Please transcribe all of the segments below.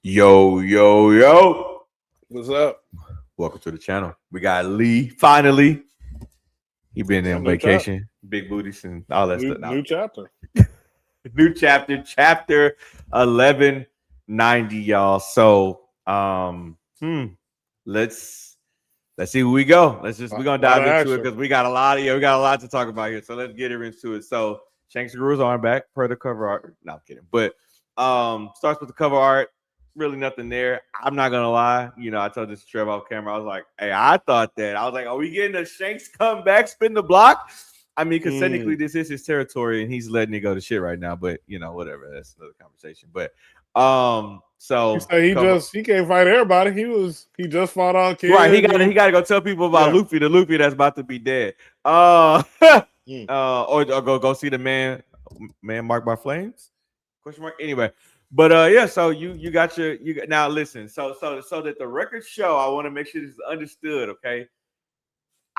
Yo, yo, yo. What's up? Welcome to the channel. We got Lee. Finally. He been Yeah, on new vacation. Big booties and all that New stuff. new chapter. New chapter. Chapter 1190, y'all. So let's see where we go. We're gonna Lot dive of into it action. because we got a lot to talk about here. So let's get into it. So Shanks and Guru's arm back per the cover art. No, I'm kidding. But starts with the cover art. Really nothing there. I'm not gonna lie. I told this to Trev off camera. I was like, hey, I thought that. I was like, are we getting a Shanks comeback, spin the block? I mean, because technically this is his territory and he's letting it go to shit right now. But whatever. That's another conversation. But so He said he can't fight everybody. He just fought all kids. right, he gotta go tell people about Luffy, the Luffy that's about to be dead. Or go see the man marked by flames? Question mark. Anyway, but yeah, so you got now listen, so that the records show, I want to make sure this is understood, okay?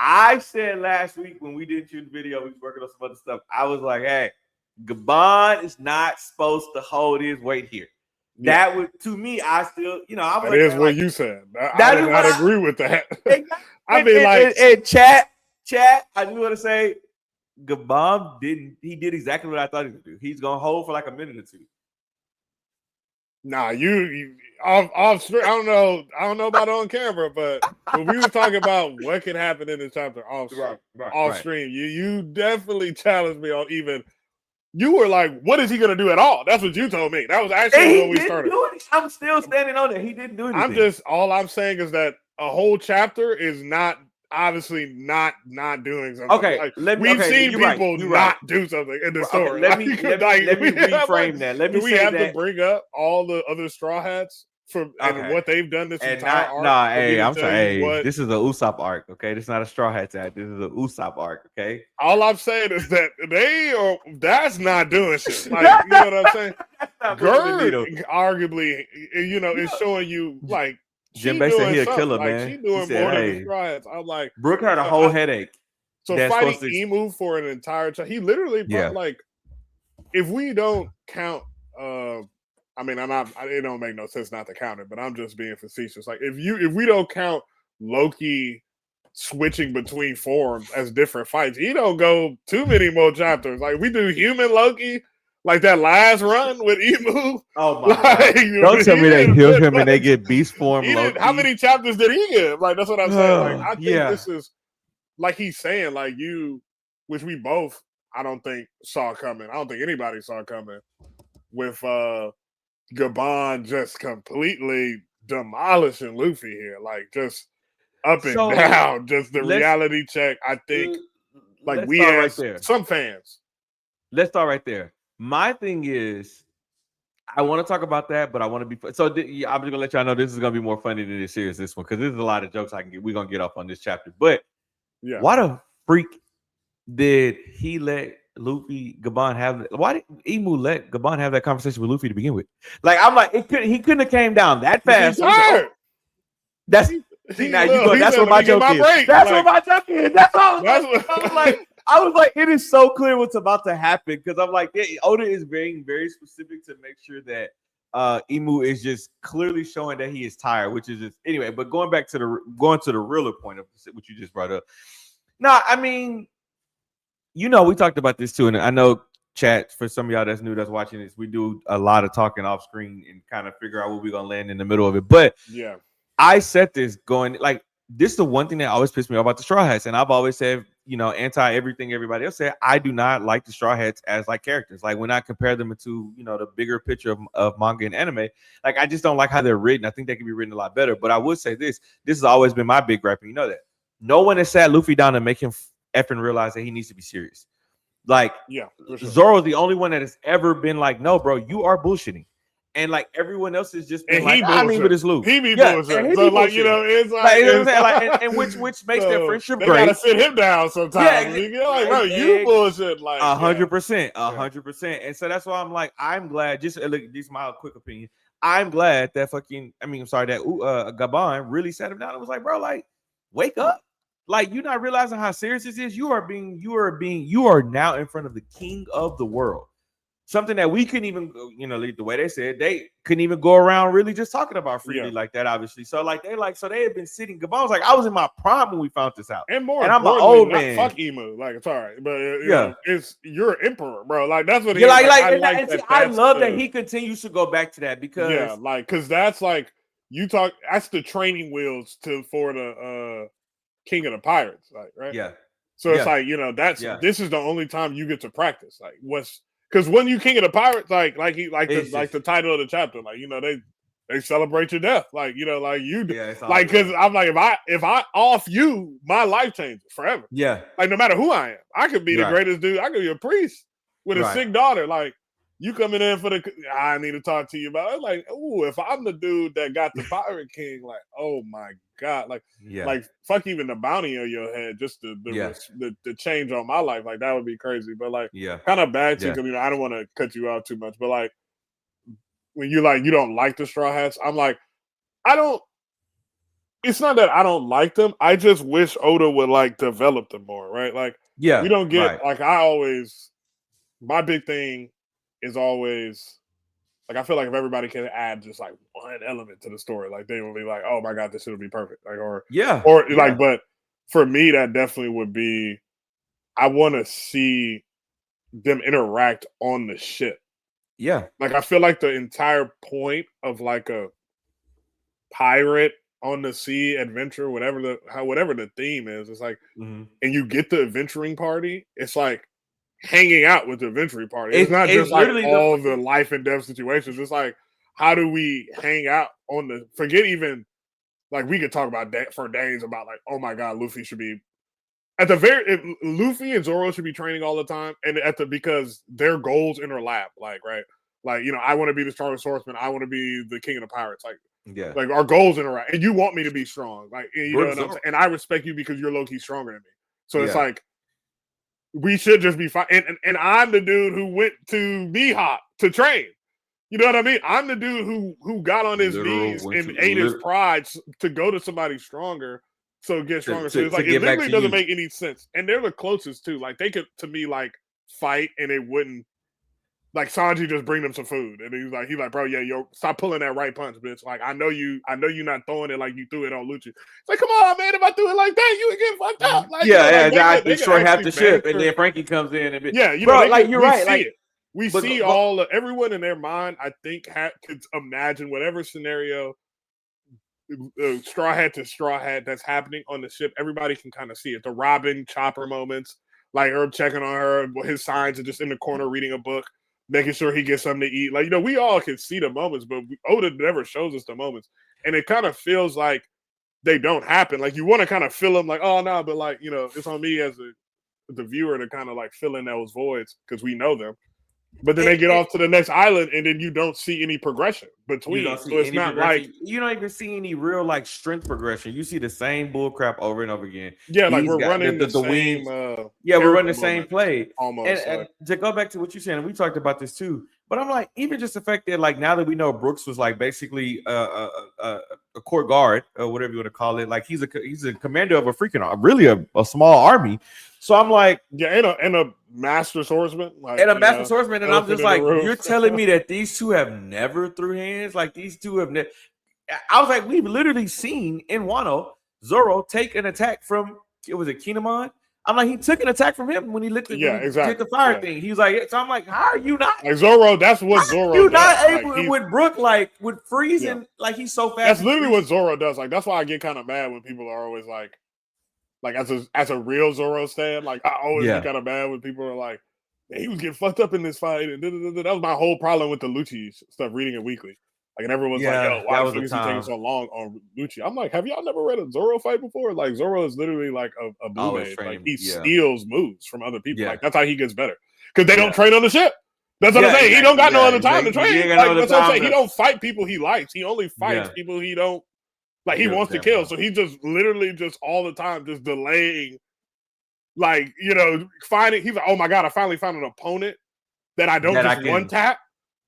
I said last week when we did shoot the video, we was working on some other stuff. I was like, hey, Gaban is not supposed to hold his weight here. Yeah. That would, to me, I still, I was that like, is what you said. I did not agree with that. I mean, like, chat, I just want to say, Gaban did exactly what I thought he would do. He's gonna hold for like a minute or two. Nah, you off stream. I don't know about on camera, but when we were talking about what could happen in the chapter off stream, you definitely challenged me on even. You were like, "What is he gonna do at all?" That's what you told me. That was actually when we started. I'm still standing on it. He didn't do anything. All I'm saying is that a whole chapter is obviously not doing something. Okay, we've seen people not do something in the story. Let me reframe that. Let me do we have to bring up all the other Straw Hats and what they've done this entire arc? I'm sorry. This is a Usopp arc, okay? This is not a Straw Hats act. This is a Usopp arc, okay? All I'm saying is that that's not doing shit. Like, you know what I'm saying? Gerd, arguably, is showing you like. Jinbei said he a killer, like, man. She doing more than the Straw Hats. I'm like, Brooke had a whole headache. So fighting Emu for an entire time, he literally like, if we don't count, I mean, it don't make no sense not to count it, but I'm just being facetious. Like, if we don't count Loki switching between forms as different fights, he don't go too many more chapters. Like, we do human Loki. Like that last run with Emu. Oh my god! Don't tell me they heal him and they get beast form. How many chapters did he give? Like, that's what I'm saying. Like, I think this is like he's saying, like, which we both, I don't think saw coming. I don't think anybody saw coming with Gaban just completely demolishing Luffy here. Like, just up and down, just the reality check. I think like we as some fans. Let's start right there. My thing is, I want to talk about that, but I want to be I'm just gonna let y'all know this is gonna be more funny than this series, this one, because there's a lot of jokes I can get. We're gonna get off on this chapter, but why the freak did he let Gaban have? Why did Emu let Gaban have that conversation with Luffy to begin with? Like, I'm like, he couldn't have came down that fast. That's what my joke is. That's what my joke is. That's all. I was like, it is so clear what's about to happen, because I'm like, Oda is being very specific to make sure that Emu is just clearly showing that he is tired, which is just anyway. But going to the realer point of what you just brought up. Now, I mean, we talked about this too, and I know chat, for some of y'all that's new that's watching this, we do a lot of talking off screen and kind of figure out where we're gonna land in the middle of it. But yeah, I said this going like. This is the one thing that always pissed me off about the Straw Hats, and I've always said, anti everything everybody else said. I do not like the Straw Hats as like characters. Like, when I compare them to the bigger picture of manga and anime, like, I just don't like how they're written. I think they can be written a lot better. But I would say this has always been my big gripe, and you know that no one has sat Luffy down to make him effing realize that he needs to be serious. Like, for sure. Zoro's the only one that has ever been like, no, bro, you are bullshitting. And like everyone else is just been like, I mean, but it's Luke. He be bullshit. So like, it's like, you know what I'm saying? Like, and which makes their friendship great. They gotta sit him down sometimes. Like, bro, you bullshit. Like 100%, 100%. And so that's why I'm like, I'm glad. Just look, this is my quick opinion. I'm glad that that Gaban really sat him down and was like, bro, like, wake up. Like, you're not realizing how serious this is. You are now in front of the king of the world. something that we couldn't even, the way they said, they couldn't even go around really just talking about freely like that, obviously. So like they had been sitting. Gaban was like, I was in my prime when we found this out, and more and I'm an importantly, old not man. fuck emo. Like it's all right, but it's you're emperor, bro. Like that's what he like. I love that he continues to go back to that because because that's like you talk. That's the training wheels for the King of the Pirates, like right. Yeah. So it's like this is the only time you get to practice. Like because when you King of the Pirates, the title of the chapter, like they celebrate your death, like like you do, like because I'm like if I off you, my life changes forever. Yeah, like no matter who I am, I could be the greatest dude. I could be a priest with a sick daughter. Like you coming in for I need to talk to you about it. Like, ooh, if I'm the dude that got the Pirate King, like, oh my God, like fuck even the bounty on your head, just the change on my life, like that would be crazy. But like, kind of bad too, because I don't want to cut you out too much, but like when you don't like the Straw Hats, I'm like, it's not that I don't like them. I just wish Oda would like develop them more, right? Like, we don't get like my big thing is always like I feel like if everybody can add just like one element to the story, like they will be like, oh my God, this should be perfect. Like like, but for me, that definitely would be I want to see them interact on the ship. Yeah. Like I feel like the entire point of like a pirate on the sea adventure, whatever the theme is, it's like and you get the adventuring party, it's like hanging out with the adventuring party. It's not just like all the life and death situations. It's like, how do we hang out on forget even like we could talk about that for days about like, oh my God, Luffy should be Luffy and Zoro should be training all the time, and because their goals interlap, like right, like I want to be the strongest swordsman, I want to be the king of the pirates, like our goals interact, and you want me to be strong, like you know what I'm saying, and I respect you because you're low key stronger than me, so it's like we should just be fine. And I'm the dude who went to Mihawk to train. You know what I mean? I'm the dude who got on his knees and ate his pride to go to somebody stronger. So get stronger. So it's like it literally doesn't make any sense. And they're the closest too. Like they could to me like fight and it wouldn't like Sanji just bring them some food. And he's like, bro, yo, stop pulling that right punch, bitch. Like I know you not throwing it like you threw it on Lucci. It's like, come on, man, if I threw it like that, you would get fucked up. Like, I destroy half the ship, and then Frankie comes in and you're right. Like we see everyone in their mind, I think could imagine whatever scenario straw hat to straw hat that's happening on the ship. Everybody can kind of see it. The Robin Chopper moments, like her checking on her, his signs are just in the corner reading a book, making sure he gets something to eat. Like, we all can see the moments, but Oda never shows us the moments. And it kind of feels like they don't happen. Like, you want to kind of feel them like, oh, no, but like, it's on me as the viewer to kind of like fill in those voids because we know them. But then they get off to the next island, and then you don't see any progression between. So it's not like you don't even see any real like strength progression. You see the same bull crap over and over again. Yeah, like we're running the same. We're running the same play almost. And to go back to what you're saying, and we talked about this too. But I'm like, even just the fact that like now that we know Brooks was like basically a court guard or whatever you want to call it, like he's a commander of a freaking really a small army. So I'm like, and a master swordsman, master swordsman, and I'm just like, you're telling me that these two have never threw hands? Like these two have never. I was like, we've literally seen in Wano Zoro take an attack from was it Kinemon? I'm like, he took an attack from him when he lit the fire thing. He was like, so I'm like, how are you not? Like Zoro, that's what Zoro does. Not able with Brook, like with freezing, like he's so fast. That's literally what Zoro does. Like that's why I get kind of mad when people are always like as a real Zoro stan, like I always get kind of mad when people are like, he was getting fucked up in this fight, and that was my whole problem with the Lucci stuff. Reading it weekly, like, and everyone's like, yo, why is he taking so long on Lucci? I'm like, have y'all never read a Zoro fight before? Like Zoro is literally like a blue mage. Like he steals moves from other people. Like that's how he gets better because they don't train on the ship. That's what I'm saying. He don't got no other time to train. Like that's what I'm saying. He don't fight people he likes. He only fights people he don't. Like he wants to kill, so he just literally just all the time just delaying, like finding. He's like, oh my God, I finally found an opponent that I don't one tap,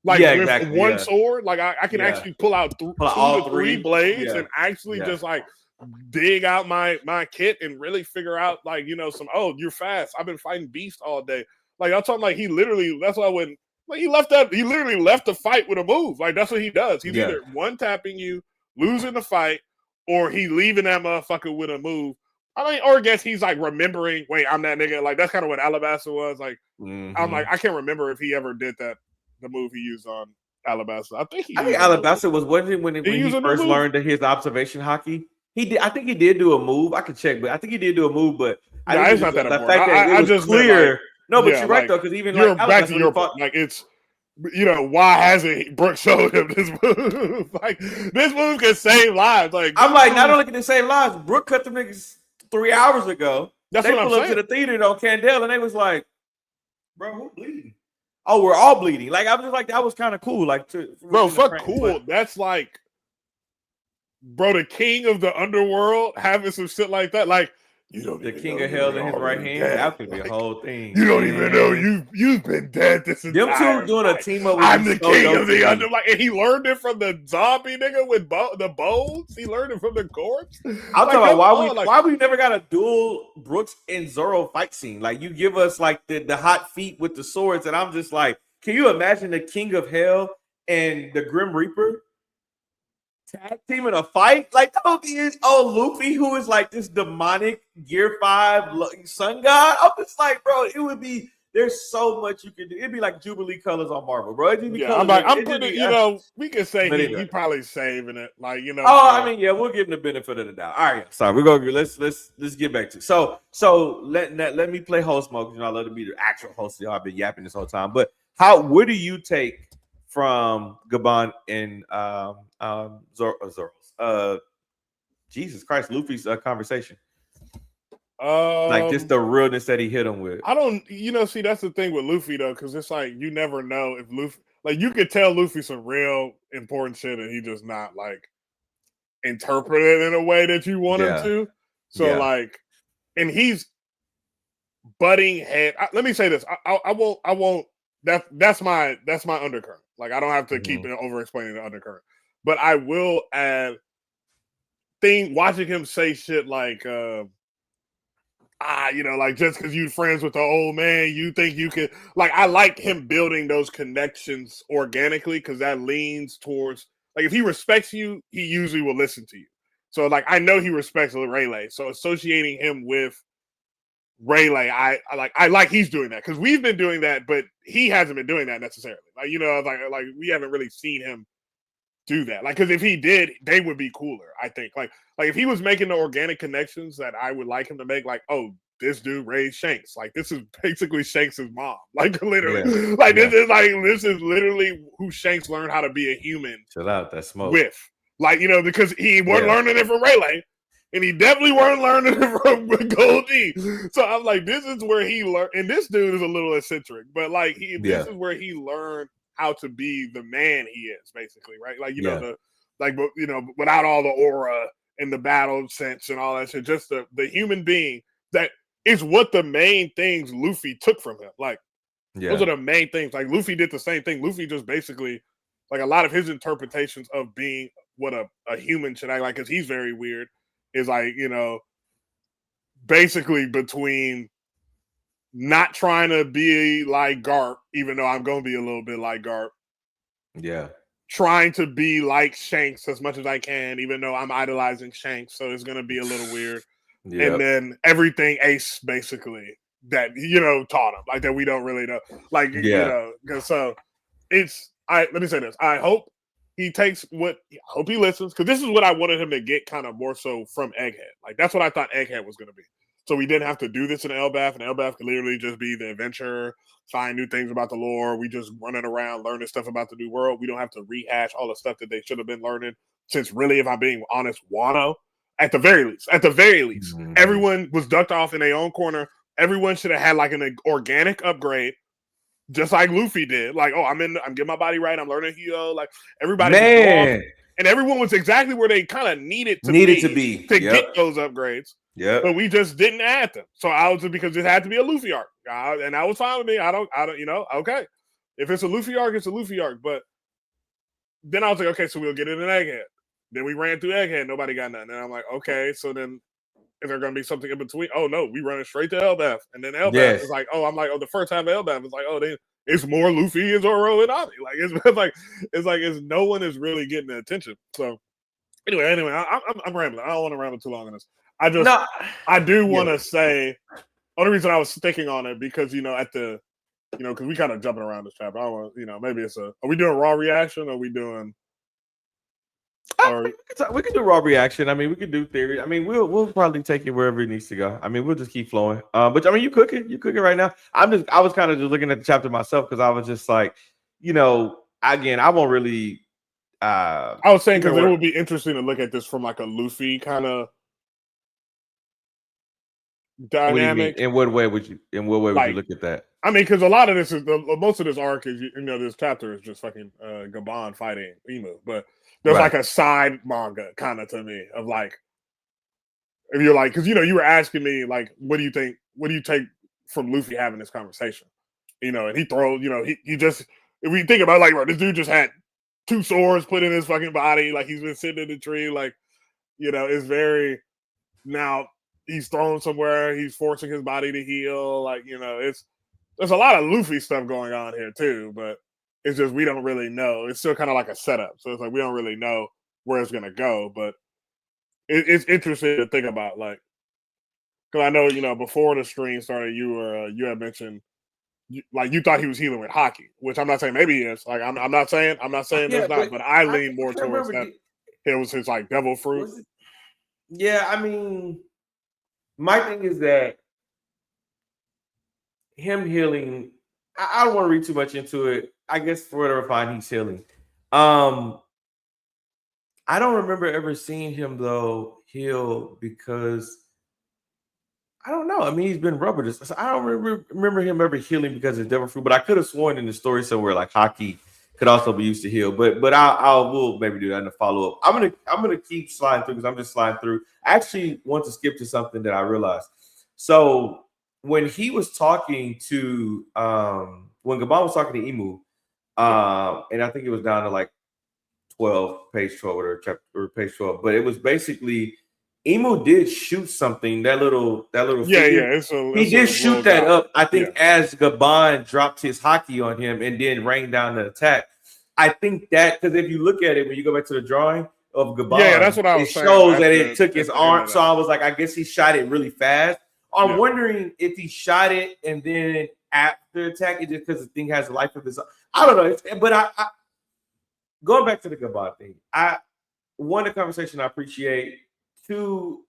like with one sword. Like I can actually pull out two to three blades and actually just like dig out my kit and really figure out like some. Oh, you're fast. I've been fighting beasts all day. Like I'm talking like he literally. That's why when Like he literally left the fight with a move. Like that's what he does. He's either one tapping you, losing the fight, or he leaving that motherfucker with a move. I mean, or I guess he's like remembering, wait, I'm that nigga. Like that's kind of what Alabasta was. Like I'm like, I can't remember if he ever did that, the move he used on Alabasta. I think Alabasta wasn't it when he first learned his observation hockey? He did. I think he did do a move. I could check, but I think he did do a move. But I think it's not that the important. fact that it was just clear. Like, no, but you're right though, because even you're back to your point. Like it's, why hasn't Brooke showed him this move? Like this move can save lives. Like I'm like, not only can it save lives, Brooke cut them niggas 3 hours ago. That's they what I'm pulled up to the theater on Candell, and they was like, "Bro, who's bleeding? Oh, we're all bleeding." Like I was just like, that was kind of cool. Like, bro, fuck cool. But that's like, bro, the king of the underworld having some shit like that. Like, you don't the king of hell in his right hand. Dead. That could be a whole thing. You don't even know you've been dead this entire Them two doing a team up. I'm the king of the underworld, and he learned it from the zombie nigga with the bones. He learned it from the corpse. I'm talking about why we never got a dual Brooks and Zoro fight scene. Like you give us like the hot feet with the swords, and I'm just like, can you imagine the king of hell and the Grim Reaper tag team in a fight? Like that would be Luffy, who is like this demonic Gear 5 sun god. I'm just like, bro, it would be. There's so much you can do. It'd be like Jubilee colors on Marvel, bro. I'm pretty. We can say he probably saving it. Like I mean, yeah, we'll give him the benefit of the doubt. All right, sorry, we're gonna let's get back to it. So let me play host mode because I love to be the actual host. Y'all have been yapping this whole time, but what do you take from Gaban and Zoro's Jesus Christ, Luffy's conversation? Like just the realness that he hit him with. I don't, see, that's the thing with Luffy though, because it's like you never know if Luffy, like you could tell Luffy some real important shit, and he just not like interpret it in a way that you want him to. So like, and he's butting head. Let me say this: I won't. That's my undercurrent. Like I don't have to keep over explaining the undercurrent, but I will add watching him say shit like. Like just because you friends with the old man, you think you could. Like I like him building those connections organically because that leans towards like if he respects you, he usually will listen to you. So like I know he respects Rayleigh, so associating him with Rayleigh, I like he's doing that because we've been doing that, but he hasn't been doing that necessarily. Like we haven't really seen him do that. Like because if he did, they would be cooler. I think like if he was making the organic connections that I would like him to make, like this dude raised Shanks. Like this is basically Shanks' mom. Like literally, this is literally who Shanks learned how to be a human. Chill out, that smoke with because he wasn't learning it from Rayleigh. And he definitely weren't learning it from Goldie. So I'm like, this is where he learned. And this dude is a little eccentric, but like this is where he learned how to be the man he is, basically, right? Like without all the aura and the battle sense and all that shit, just the human being that is what the main things Luffy took from him. Like those are the main things. Like Luffy did the same thing. Luffy just basically like a lot of his interpretations of being what a human should act like, because he's very weird. Is like, basically between not trying to be like Garp, even though I'm going to be a little bit like Garp. Yeah. Trying to be like Shanks as much as I can, even though I'm idolizing Shanks. So it's going to be a little weird. Yep. And then everything Ace basically that, taught him, like that we don't really know. Like, so let me say this. I hope he takes I hope he listens, because this is what I wanted him to get kind of more so from Egghead. Like, that's what I thought Egghead was going to be. So we didn't have to do this in Elbaf, and Elbaf could literally just be the adventure, find new things about the lore. We just running around, learning stuff about the new world. We don't have to rehash all the stuff that they should have been learning, since really, if I'm being honest, Wano, at the very least, everyone was ducked off in their own corner. Everyone should have had like an organic upgrade, just like Luffy did. Like, I'm getting my body right. I'm learning Hyo. Like everybody, and everyone was exactly where they kind of needed to be to get those upgrades. Yeah, but we just didn't add them. So I was, because it had to be a Luffy arc, and that was fine with me. I don't, okay. If it's a Luffy arc, it's a Luffy arc. But then I was like, okay, so we'll get it in Egghead. Then we ran through Egghead, nobody got nothing. And I'm like, okay, so then is there going to be something in between? Oh no, we running straight to Elbaf, and then Elbaf is like, the first time Elbaf is like, it's more Luffy and Zoro and Nami. Like it's no one is really getting the attention. So anyway, I'm rambling. I don't want to ramble too long on this. I do want to say, only reason I was sticking on it because because we kind of jumping around this chapter. I don't want maybe it's are we doing raw reaction? Or are we doing? We can do raw reaction. I mean, we can do theory. I mean, we'll probably take it wherever it needs to go. I mean, we'll just keep flowing. But I mean, you cooking right now. I was kind of just looking at the chapter myself because I was just like, again, I won't really. I was saying because it would be interesting to look at this from like a Luffy kind of dynamic. In what way would you look at that? I mean, because a lot of this is most of this arc is this chapter is just fucking Gaban fighting Emu, but there's like a side manga kind of to me of like, if you're like, because you were asking me like, what do you think? What do you take from Luffy having this conversation? And he throws, he just, if we think about it, like, bro, this dude just had 2 swords put in his fucking body, like he's been sitting in the tree, like, it's very now he's thrown somewhere, he's forcing his body to heal, like there's a lot of Luffy stuff going on here too, but it's just we don't really know. It's still kind of like a setup, so it's like we don't really know where it's gonna go. But it's interesting to think about, like, because I know before the stream started, you had mentioned like you thought he was healing with hockey, which I'm not saying maybe he is. Like I'm not saying there's not, but I lean more towards that. It was his like devil fruit. Yeah, I mean, my thing is that him healing, I don't want to read too much into it. I guess for whatever fine he's healing. I don't remember ever seeing him though heal because I don't know. I mean, he's been rubber. So I don't remember him ever healing because of devil fruit. But I could have sworn in the story somewhere like hockey could also be used to heal. But we'll maybe do that in the follow up. I'm gonna keep sliding through because I'm just sliding through. I actually want to skip to something that I realized. So when he was talking to when Gaban was talking to Emu, and I think it was down to like page 12 or chapter or page 12, but it was basically Emu did shoot something. That little figure. He did shoot that up. I think as Gaban dropped his hockey on him and then rained down the attack. I think that because if you look at it when you go back to the drawing of Gaban, that's what I was saying. It shows that it took his arm. So I was like, I guess he shot it really fast. I'm wondering if he shot it and then after attack, it just because the thing has a life of its own. I don't know. But I going back to the Gaban thing, one, the conversation I appreciate. 2,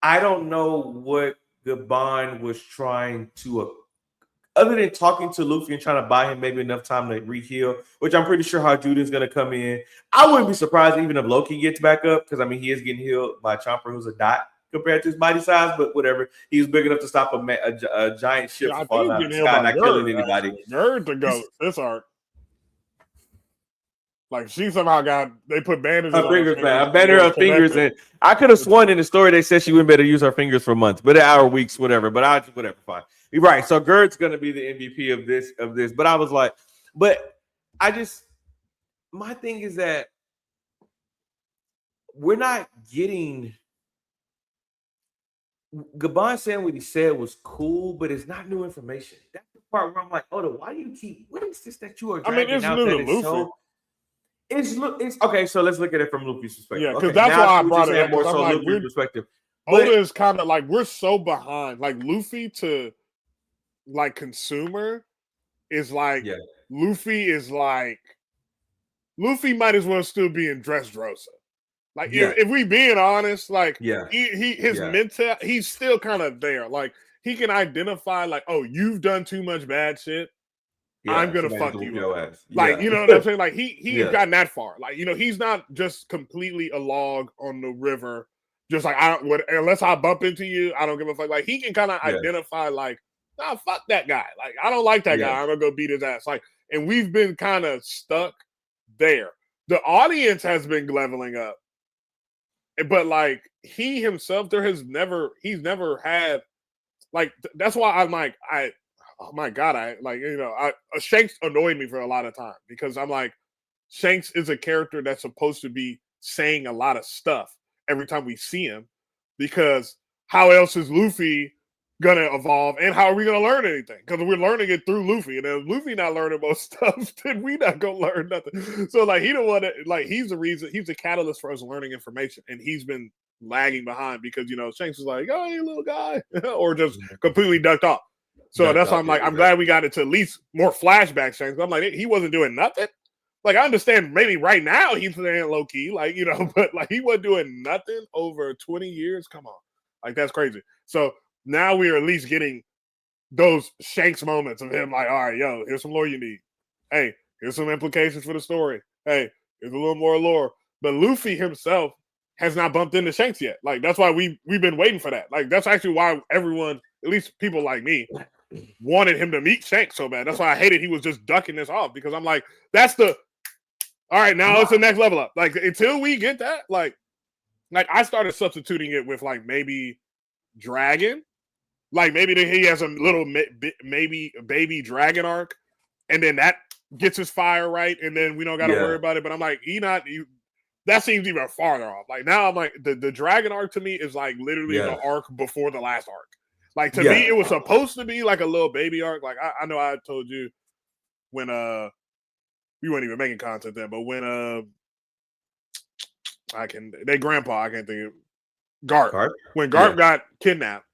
I don't know what Gaban was trying to, other than talking to Luffy and trying to buy him maybe enough time to re-heal, which I'm pretty sure Juden's going to come in. I wouldn't be surprised even if Loki gets back up because, I mean, he is getting healed by Chomper, who's a dot compared to his body size, but whatever. He's big enough to stop a giant ship from falling out of the sky, not killing anybody. Nerd to go this arc. Like she somehow they put bandages her fingers, man. I bent her fingers, and I could have sworn in the story they said she wouldn't better use her fingers for months, but or weeks, whatever. But whatever, fine. You're right. So Gerd's gonna be the MVP of this. But I was like, my thing is that we're not getting Gaban saying what he said was cool, but it's not new information. That's the part where I'm like, Oda, why do you keep? What is this that you are dragging it's out? new to Luffy. It's okay. So let's look at it from Luffy's perspective. Yeah, because that's why I brought it up. More so like, Luffy's perspective. Oda is kind of like we're so behind. Like Luffy to like consumer is like Luffy is like Luffy might as well still be in Dressrosa. Like if we being honest, like his mental, he's still kind of there. Like he can identify like, oh, you've done too much bad shit. I'm gonna fuck you up. Like, you know what I'm saying? Like he has gotten that far. Like, he's not just completely a log on the river. Just like unless I bump into you, I don't give a fuck. Like he can kind of identify like, nah, fuck that guy. Like I don't like that guy. I'm gonna go beat his ass. Like, and we've been kind of stuck there. The audience has been leveling up, but like he himself, he's never had like. That's why I'm like oh my God, Shanks annoyed me for a lot of time because I'm like, Shanks is a character that's supposed to be saying a lot of stuff every time we see him because how else is Luffy gonna evolve, and how are we gonna learn anything? Because we're learning it through Luffy, and if Luffy not learning most stuff, then we not gonna learn nothing. So like he don't want to, like he's the reason, he's the catalyst for us learning information, and he's been lagging behind because Shanks was like, oh, you little guy, or just completely ducked off. So that's why I'm like, I'm glad we got it to at least more flashback Shanks. I'm like, he wasn't doing nothing. Like I understand maybe right now he's playing low key, like but like he wasn't doing nothing over 20 years. Come on, like that's crazy. So now we are at least getting those Shanks moments of him like, all right, yo, here's some lore you need. Hey, here's some implications for the story. Hey, here's a little more lore. But Luffy himself has not bumped into Shanks yet. Like that's why we've been waiting for that. Like that's actually why everyone, at least people like me, wanted him to meet Shanks so bad. That's why I hated he was just ducking this off, because I'm like, that's the all right, now it's the next level up. Like until we get that, like I started substituting it with like maybe Dragon. Like maybe he has a little maybe baby dragon arc, and then that gets his fire right, and then we don't got to worry about it. But I'm like, that seems even farther off. Like now I'm like, the dragon arc to me is like literally the arc before the last arc. Like to me, it was supposed to be like a little baby arc. Like I know I told you when we weren't even making content then, but when I can't think of Garp. When Garp got kidnapped,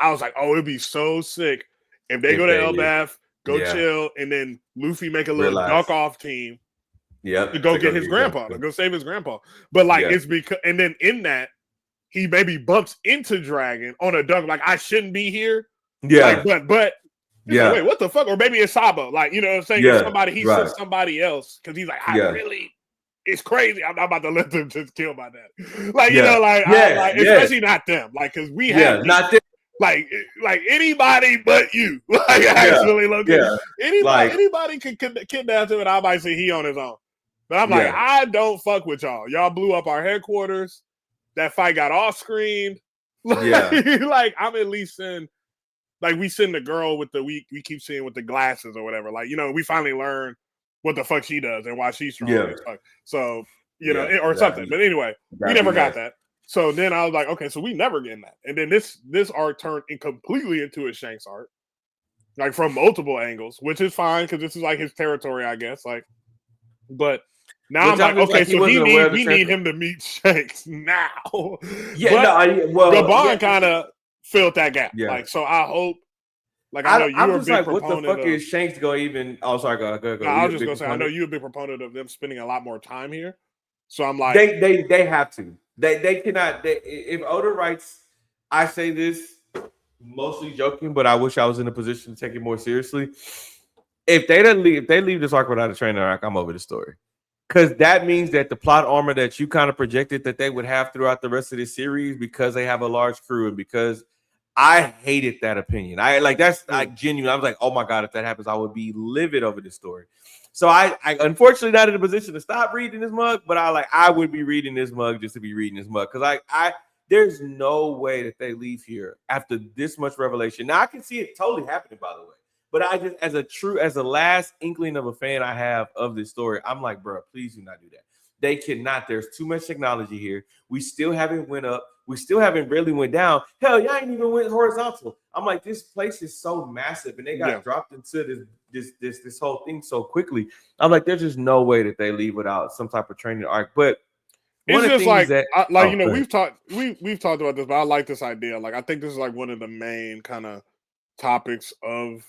I was like, oh, it'd be so sick if they go to Elbaf, chill, and then Luffy make a little duck off team to go get his grandpa, to go save his grandpa. But like it's because, and then in that, he maybe bumps into Dragon on a duck, like I shouldn't be here. Yeah. Like, but wait, what the fuck? Or maybe it's Saba. Like, what I'm saying? Somebody, he sent somebody else because he's like, it's crazy. I'm not about to let them just kill my dad. Like, especially not them. Like, because we have not them. Like anybody but you. Like actually, anybody can kidnap him, and I might say he on his own. But I'm like, I don't fuck with y'all. Y'all blew up our headquarters. That fight got off screen. Like I'm at least in. Like we send the girl with the we keep seeing with the glasses or whatever. Like we finally learn what the fuck she does and why she's strong as fuck. So or something. But anyway, we never got that. So then I was like, okay, so we never getting that. And then this arc turned completely into a Shanks arc, like from multiple angles, which is fine because this is like his territory, I guess. Like, but now I'm like, okay, so we need him to meet Shanks now. Gaban kind of filled that gap. Like, so I hope. Like I know you're a big proponent. What the fuck is Shanks go even? Oh, sorry, go. No, I was just gonna say, I know you're a big proponent of them spending a lot more time here. So I'm like, they have to. They cannot. If Oda writes, I say this mostly joking, but I wish I was in a position to take it more seriously. If they leave this arc without a trainer arc, I'm over the story, because that means that the plot armor that you kind of projected that they would have throughout the rest of this series, because they have a large crew and because I hated that opinion. That's like genuine. I was like, oh my God, if that happens, I would be livid over this story. So I unfortunately not in a position to stop reading this mug, but I would be reading this mug just to be reading this mug, because there's no way that they leave here after this much revelation. Now I can see it totally happening, by the way, but I just as a last inkling of a fan I have of this story, I'm like, bro, please do not do that. They cannot. There's too much technology here. We still haven't went up. We still haven't really went down. Hell, y'all ain't even went horizontal. I'm like, this place is so massive, and they got dropped into this whole thing so quickly. I'm like, there's just no way that they leave without some type of training arc. But it's just like we've talked about this, but I like this idea. Like, I think this is like one of the main kind of topics of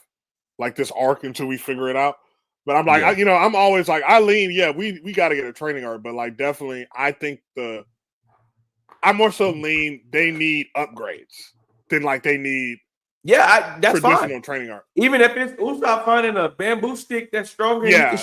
like this arc until we figure it out. But I'm like, I'm always like, I lean, we got to get a training arc, but like definitely, I think I more so lean they need upgrades than like they need. That's traditional fine. Training arc. Even if it's Usopp finding a bamboo stick that's stronger, I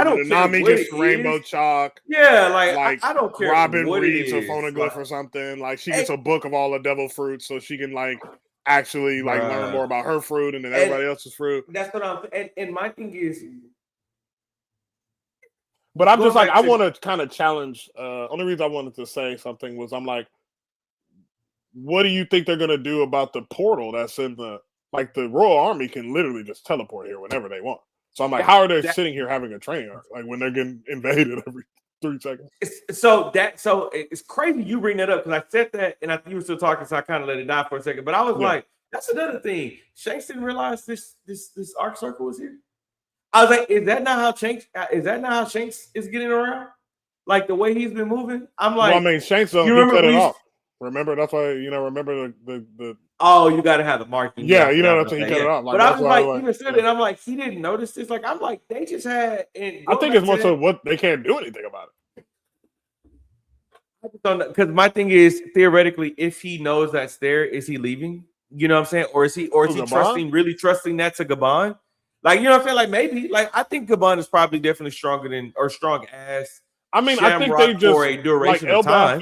don't care. Nami gets rainbow chalk. I don't care. Robin reads a phonoglyph or something. Like she gets a book of all the devil fruits, so she can like actually like learn more about her fruit and then everybody else's fruit. That's what I'm. And my thing is. But I'm just like, I want to kind of challenge. Only reason I wanted to say something was I'm like, what do you think they're going to do about the portal that's in the Royal Army can literally just teleport here whenever they want. So I'm like, how are they sitting here having a training arc? Like when they're getting invaded every 3 seconds. So it's crazy you bring that up, because I said that and you were still talking, so I kind of let it die for a second. But I was like, That's another thing. Shanks didn't realize this arc circle was here. I was like, is that not how Shanks is getting around? Like the way he's been moving? I'm like, well, I mean, Shanks, he cut it off. Remember, that's why, remember the oh, you got to have the marking. Yeah, that's why he cut it off. Like, but I was like, even still, and I'm like, he didn't notice this. Like, I'm like, they just had. I think it's more so what they can't do anything about it. I just don't know, because my thing is, theoretically, if he knows that's there, is he leaving? You know what I'm saying? Or is he really trusting that to Gaban? Like, you know what I'm saying? Like, maybe, like, I think Gaban is probably definitely strong as. I mean, I think they just for a duration like of time.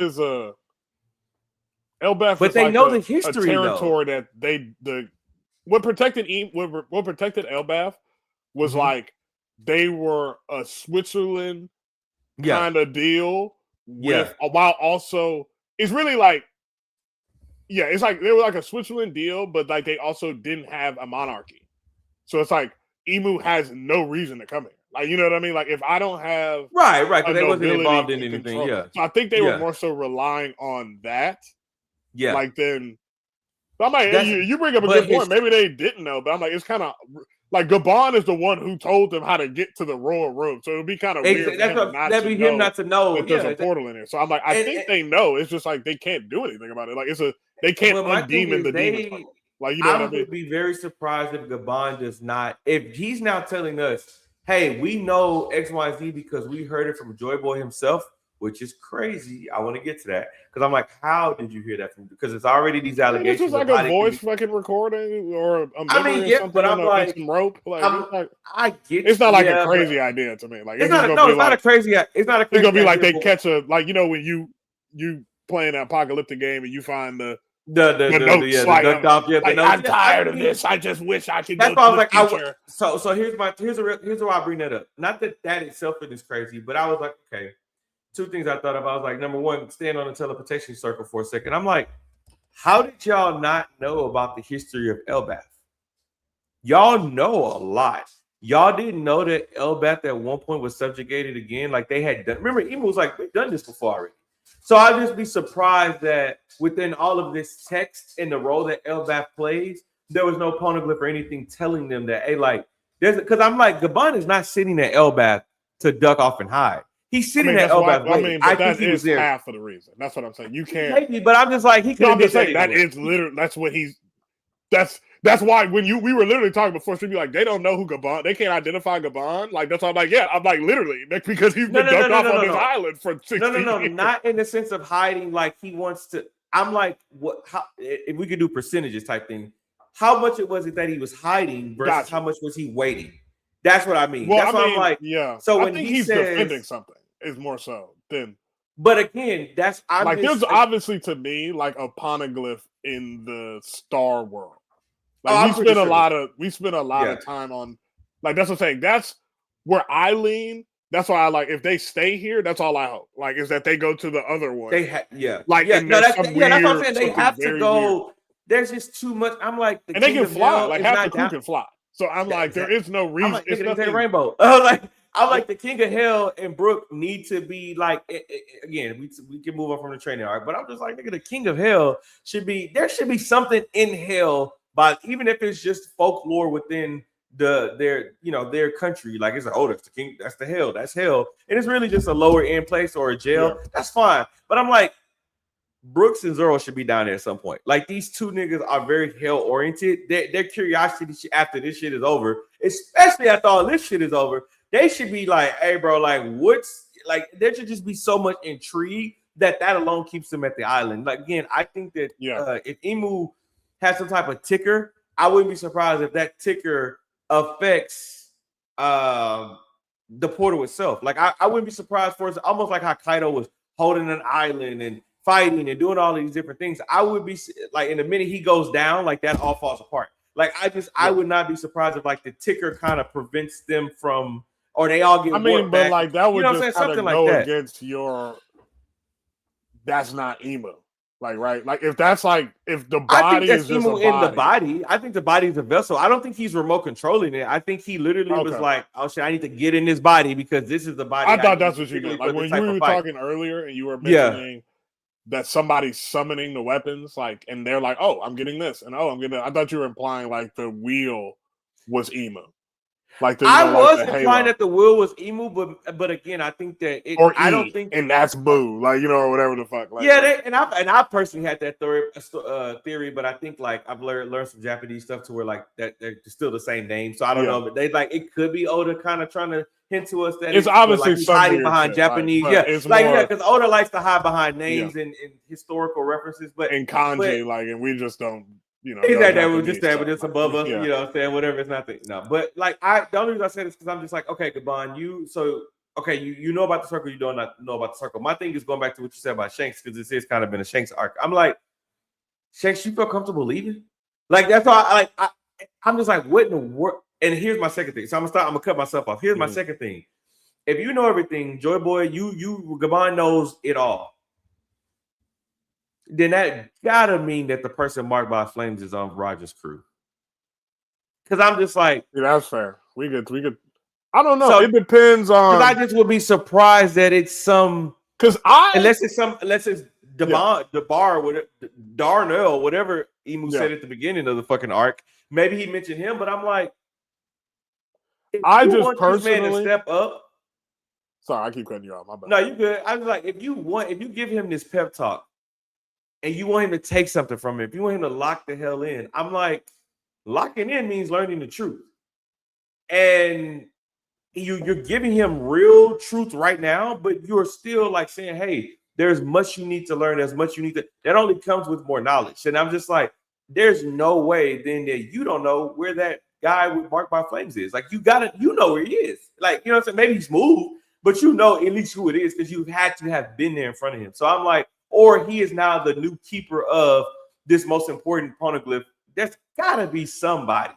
Elbaf, but they know the history, a territory that what protected Elbaf was like they were a Switzerland kind of deal with while also it's really like it's like they were like a Switzerland deal, but like they also didn't have a monarchy, so it's like Emu has no reason to come here. Like, you know what I mean? Like, if I don't have right, because they wasn't involved in anything. So I think they were more so relying on that. Yeah. Like then, I'm like, you bring up a good point. Maybe they didn't know, but I'm like, it's kind of like Gaban is the one who told them how to get to the royal room, so it'd be kind of weird. That'd be him not to know that there's a portal in there. So I'm like, I think they know. It's just like they can't do anything about it. Like they can't undemon the demon. Like, you know what I mean? would be very surprised if Gaban does not. If he's now telling us, hey, we know XYZ because we heard it from Joy Boy himself, which is crazy. I want to get to that because I'm like, how did you hear that from? Because it's already these allegations. This was like a voice fucking recording or a memory or something. But I'm like, some rope. Like, I get. It's not like a crazy idea to me. Like, it's not. No, it's not a crazy. It's not a crazy. It's gonna be like they catch a when you playing an apocalyptic game and you find the notes, I'm tired of this. I just wish I could. That's why I was like, so here's why I bring that up. Not that itself is crazy, but I was like, okay. Two things I thought of. I was like, number one, stand on the teleportation circle for a second. I'm like, how did y'all not know about the history of Elbaf? Y'all know a lot. Y'all didn't know that Elbaf at one point was subjugated again. Like they had done. Remember, Emu was like, we've done this before already. So I'd just be surprised that within all of this text and the role that Elbaf plays, there was no poneglyph or anything telling them that, hey, like, there's because I'm like, Gaban is not sitting at Elbaf to duck off and hide. He's sitting at Elbaf. I think he was there. Half of the reason. That's what I'm saying. You can't. Maybe, but I'm just like, he could. I'm just saying that is literally. That's what he's. That's why when we were literally talking before, she'd be like, they don't know who Gaban. They can't identify Gaban. Like that's why I'm like, yeah. I'm like literally because he's been ducked off on this island for 16 years. Not in the sense of hiding. Like he wants to. I'm like, what? How, if we could do percentages type thing, how much was it that he was hiding versus how much was he waiting? That's what I mean. Well, that's what I'm like. Yeah. So I when think he's defending something. Is more so than. But again, that's there's obviously to me like a poneglyph in the Star world. Like we spent a lot of time on like that's what I'm saying. That's where I lean. That's why I like if they stay here. That's all I hope. Like is that they go to the other one. That's what I'm saying. They have to go. Weird. There's just too much. I'm like, and they can fly. Like half the crew can fly. So I'm like, there is no reason. Like, it's nothing rainbow. I'm like the King of Hell and Brook need to be like again. We can move on from the training arc, but I'm just like, nigga, the King of Hell there should be something in hell, but even if it's just folklore within their country, like it's that's the king, that's the hell, that's hell, and it's really just a lower end place or a jail. Yeah. That's fine, but I'm like, Brooks and Zoro should be down there at some point. Like these two niggas are very hell oriented. Their curiosity after this shit is over, especially after all this shit is over. They should be like, hey, bro, like, what's like, there should just be so much intrigue that alone keeps them at the island. Like, again, I think that if Emu has some type of ticker, I wouldn't be surprised if that ticker affects the portal itself. Like, I wouldn't be surprised for it. Almost like how Kaido was holding an island and fighting and doing all these different things. I would be like, in the minute he goes down, like, that all falls apart. Like, I would not be surprised if, like, the ticker kind of prevents them from. Or they all get. I mean, but back. Like that would just kind of go against your. That's not Emu, like right? Like if that's like if the body is just Emu in the body, I think the body is a vessel. I don't think he's remote controlling it. I think he literally was like, "Oh shit, I need to get in this body because this is the body." I thought that's what you meant. Like when you were talking earlier and you were mentioning that somebody's summoning the weapons, like, and they're like, "Oh, I'm getting this," and "Oh, I'm getting." I thought you were implying like the wheel was Emu, like the I like was the implying Halo that the will was Emu, but again, I think that or I E, don't think, and that's Boo, like or whatever the fuck. Like, yeah, and I personally had that theory, but I think like I've learned some Japanese stuff to where like that they're still the same name, so I don't know, but they like it could be Oda kind of trying to hint to us that it's but obviously like he's some hiding weird behind shit, Japanese, but it's like more because Oda likes to hide behind names and historical references, but in kanji, like, and we just don't, know exactly, we're just Japanese, that, but just above us, yeah. you know what I'm saying? Whatever, it's nothing. No, but like the only reason I say this because I'm just like, okay, Gaban, you know about the circle, you don't not know about the circle. My thing is going back to what you said about Shanks, because this has kind of been a Shanks arc. I'm like, Shanks, you feel comfortable leaving? Like that's all I'm just like, what in the world? And here's my second thing. So I'm gonna cut myself off. Here's my second thing. If you know everything, Joy Boy, you Gaban knows it all. Then that gotta mean that the person marked by flames is on Roger's crew. Because I'm just like, yeah, that's fair. We could. I don't know. So it depends on. Because I just would be surprised that it's some. Unless it's Darnell, whatever Emu said at the beginning of the fucking arc. Maybe he mentioned him, but I'm like, if I you just want personally this man to step up. Sorry, I keep cutting you off. My bad. No, you good. I was like, if you give him this pep talk, and you want him to take something from it, if you want him to lock the hell in, I'm like, locking in means learning the truth, and you're giving him real truth right now, but you're still like saying, hey, there's much you need to learn. There's much you need to. That only comes with more knowledge. And I'm just like, there's no way then that you don't know where that guy with Marked by Flames is. Like, you know where he is. Like, you know what I'm saying? Maybe he's moved, but you know at least who it is because you've had to have been there in front of him. So I'm like, or he is now the new keeper of this most important poneglyph. There's gotta be somebody.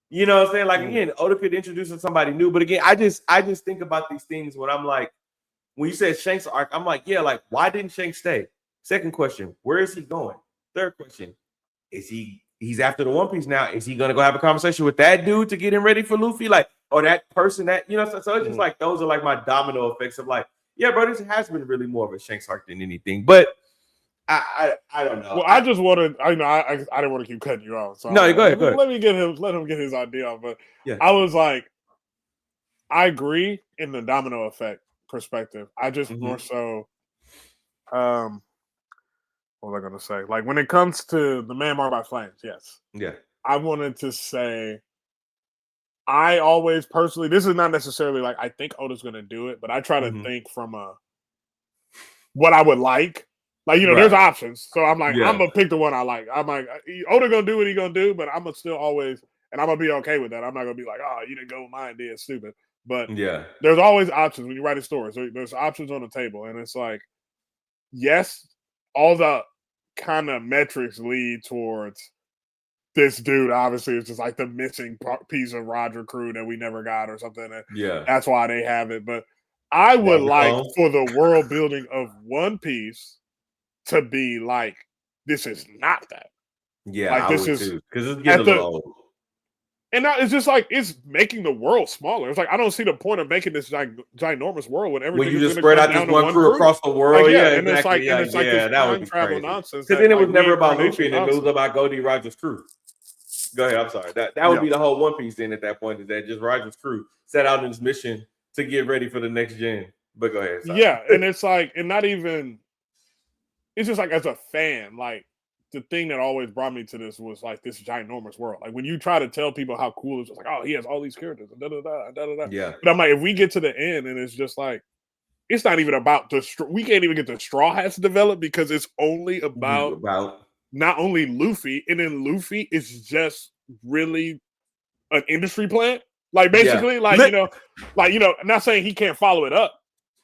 You know what I'm saying? Like, again, Oda could introduce somebody new. But again, I just think about these things when I'm like, when you said Shanks arc, I'm like, yeah, like, why didn't Shanks stay? Second question, where is he going? Third question, he's after the One Piece now. Is he gonna go have a conversation with that dude to get him ready for Luffy? Like, or that person that, you know, so it's just like those are like my domino effects of like, yeah, bro, this has been really more of a Shanks arc than anything. But I don't know. Well, I just want to. I didn't want to keep cutting you off. So no, go ahead. Let him get his idea off. But yeah, I was like, I agree in the domino effect perspective. I just more so, what was I going to say? Like when it comes to the man marked by flames, yes, yeah, I wanted to say. I always personally, this is not necessarily like I think Oda's going to do it, but I try to think from what I would like. Like, there's options. So I'm like, I'm going to pick the one I like. I'm like, Oda going to do what he going to do, but I'm going to still always, and I'm going to be okay with that. I'm not going to be like, oh, you didn't go with my idea. It's stupid. But there's always options when you write a story. So there's options on the table. And it's like, yes, all the kind of metrics lead towards this dude. Obviously, it's just like the missing piece of Roger crew that we never got or something. And that's why they have it. But I would like for the world building of One Piece to be like, this is not that. Yeah, like I this would is too, because it's getting a little old. And now it's just like it's making the world smaller. It's like I don't see the point of making this ginormous world when everything you just is going to spread come out down this one crew across the world. Like, and exactly. It's like this that would time be travel crazy. nonsense. Because then it was like, never about Luffy, and it was about Goldie Roger's crew. Go ahead. I'm sorry. That would be the whole One Piece thing at that point. Is that just Roger's crew set out in this mission to get ready for the next gen? But go ahead. Sorry. Yeah, and it's like, and not even. It's just like as a fan, like the thing that always brought me to this was like this ginormous world. Like when you try to tell people how cool it's like, oh, he has all these characters, and da da da da da. Yeah. But I'm like, if we get to the end and it's just like, it's not even about we can't even get the Straw Hats developed because it's only about not only Luffy, and then Luffy is just really an industry plant. Like basically, I'm not saying he can't follow it up.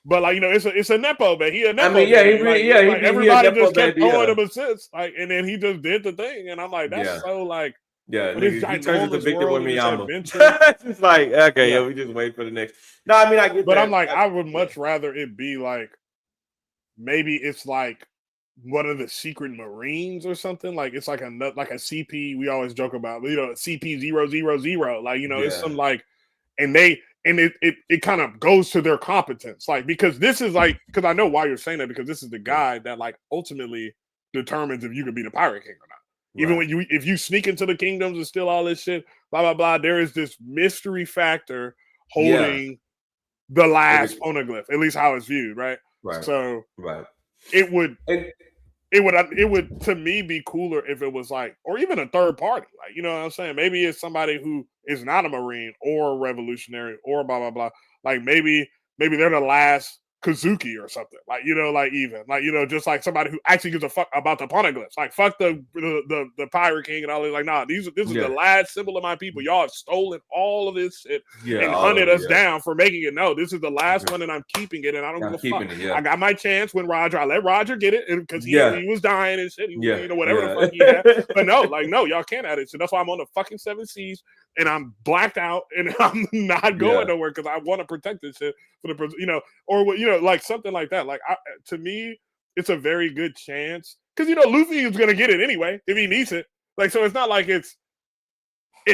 But it's a nepo, but he a nepo. Everybody just kept throwing him assists, and then he just did the thing, and I'm like, that's so like, he turns into Victor Wembanyama. It's just like, okay, we just wait for the next. No, I mean I get but that. I'm like, I would much rather it be like, maybe it's like one of the secret Marines or something. Like it's like a CP. We always joke about, CP 000. Like it's some like, and and it kind of goes to their competence, like, because this is like, because I know why you're saying that, because this is the guy that like ultimately determines if you can be the Pirate King or not. Even when if you sneak into the kingdoms and steal all this shit, blah blah blah, there is this mystery factor holding the last poneglyph, at least how it's viewed, right? So it would to me be cooler if it was like, or even a third party, like, you know what I'm saying? Maybe it's somebody who is not a Marine or a revolutionary or blah blah blah. Like maybe they're the last Kazuki or something, like, you know, like, even like, you know, just like somebody who actually gives a fuck about the poneglyphs, like fuck the Pirate King and all this. Like, nah, this is the last symbol of my people. Y'all have stolen all of this shit and hunted us down for making it. No, this is the last one, and I'm keeping it, and I don't give a fuck. I got my chance when I let Roger get it because he was dying and shit. You know, whatever the fuck he had. But no, like, no, y'all can't have it. So that's why I'm on the fucking 7 Seas, and I'm blacked out, and I'm not going nowhere because I want to protect this shit for the, you know, or, you know, like something like that. Like, to me, it's a very good chance because, you know, Luffy is gonna get it anyway if he needs it. Like, so it's not like it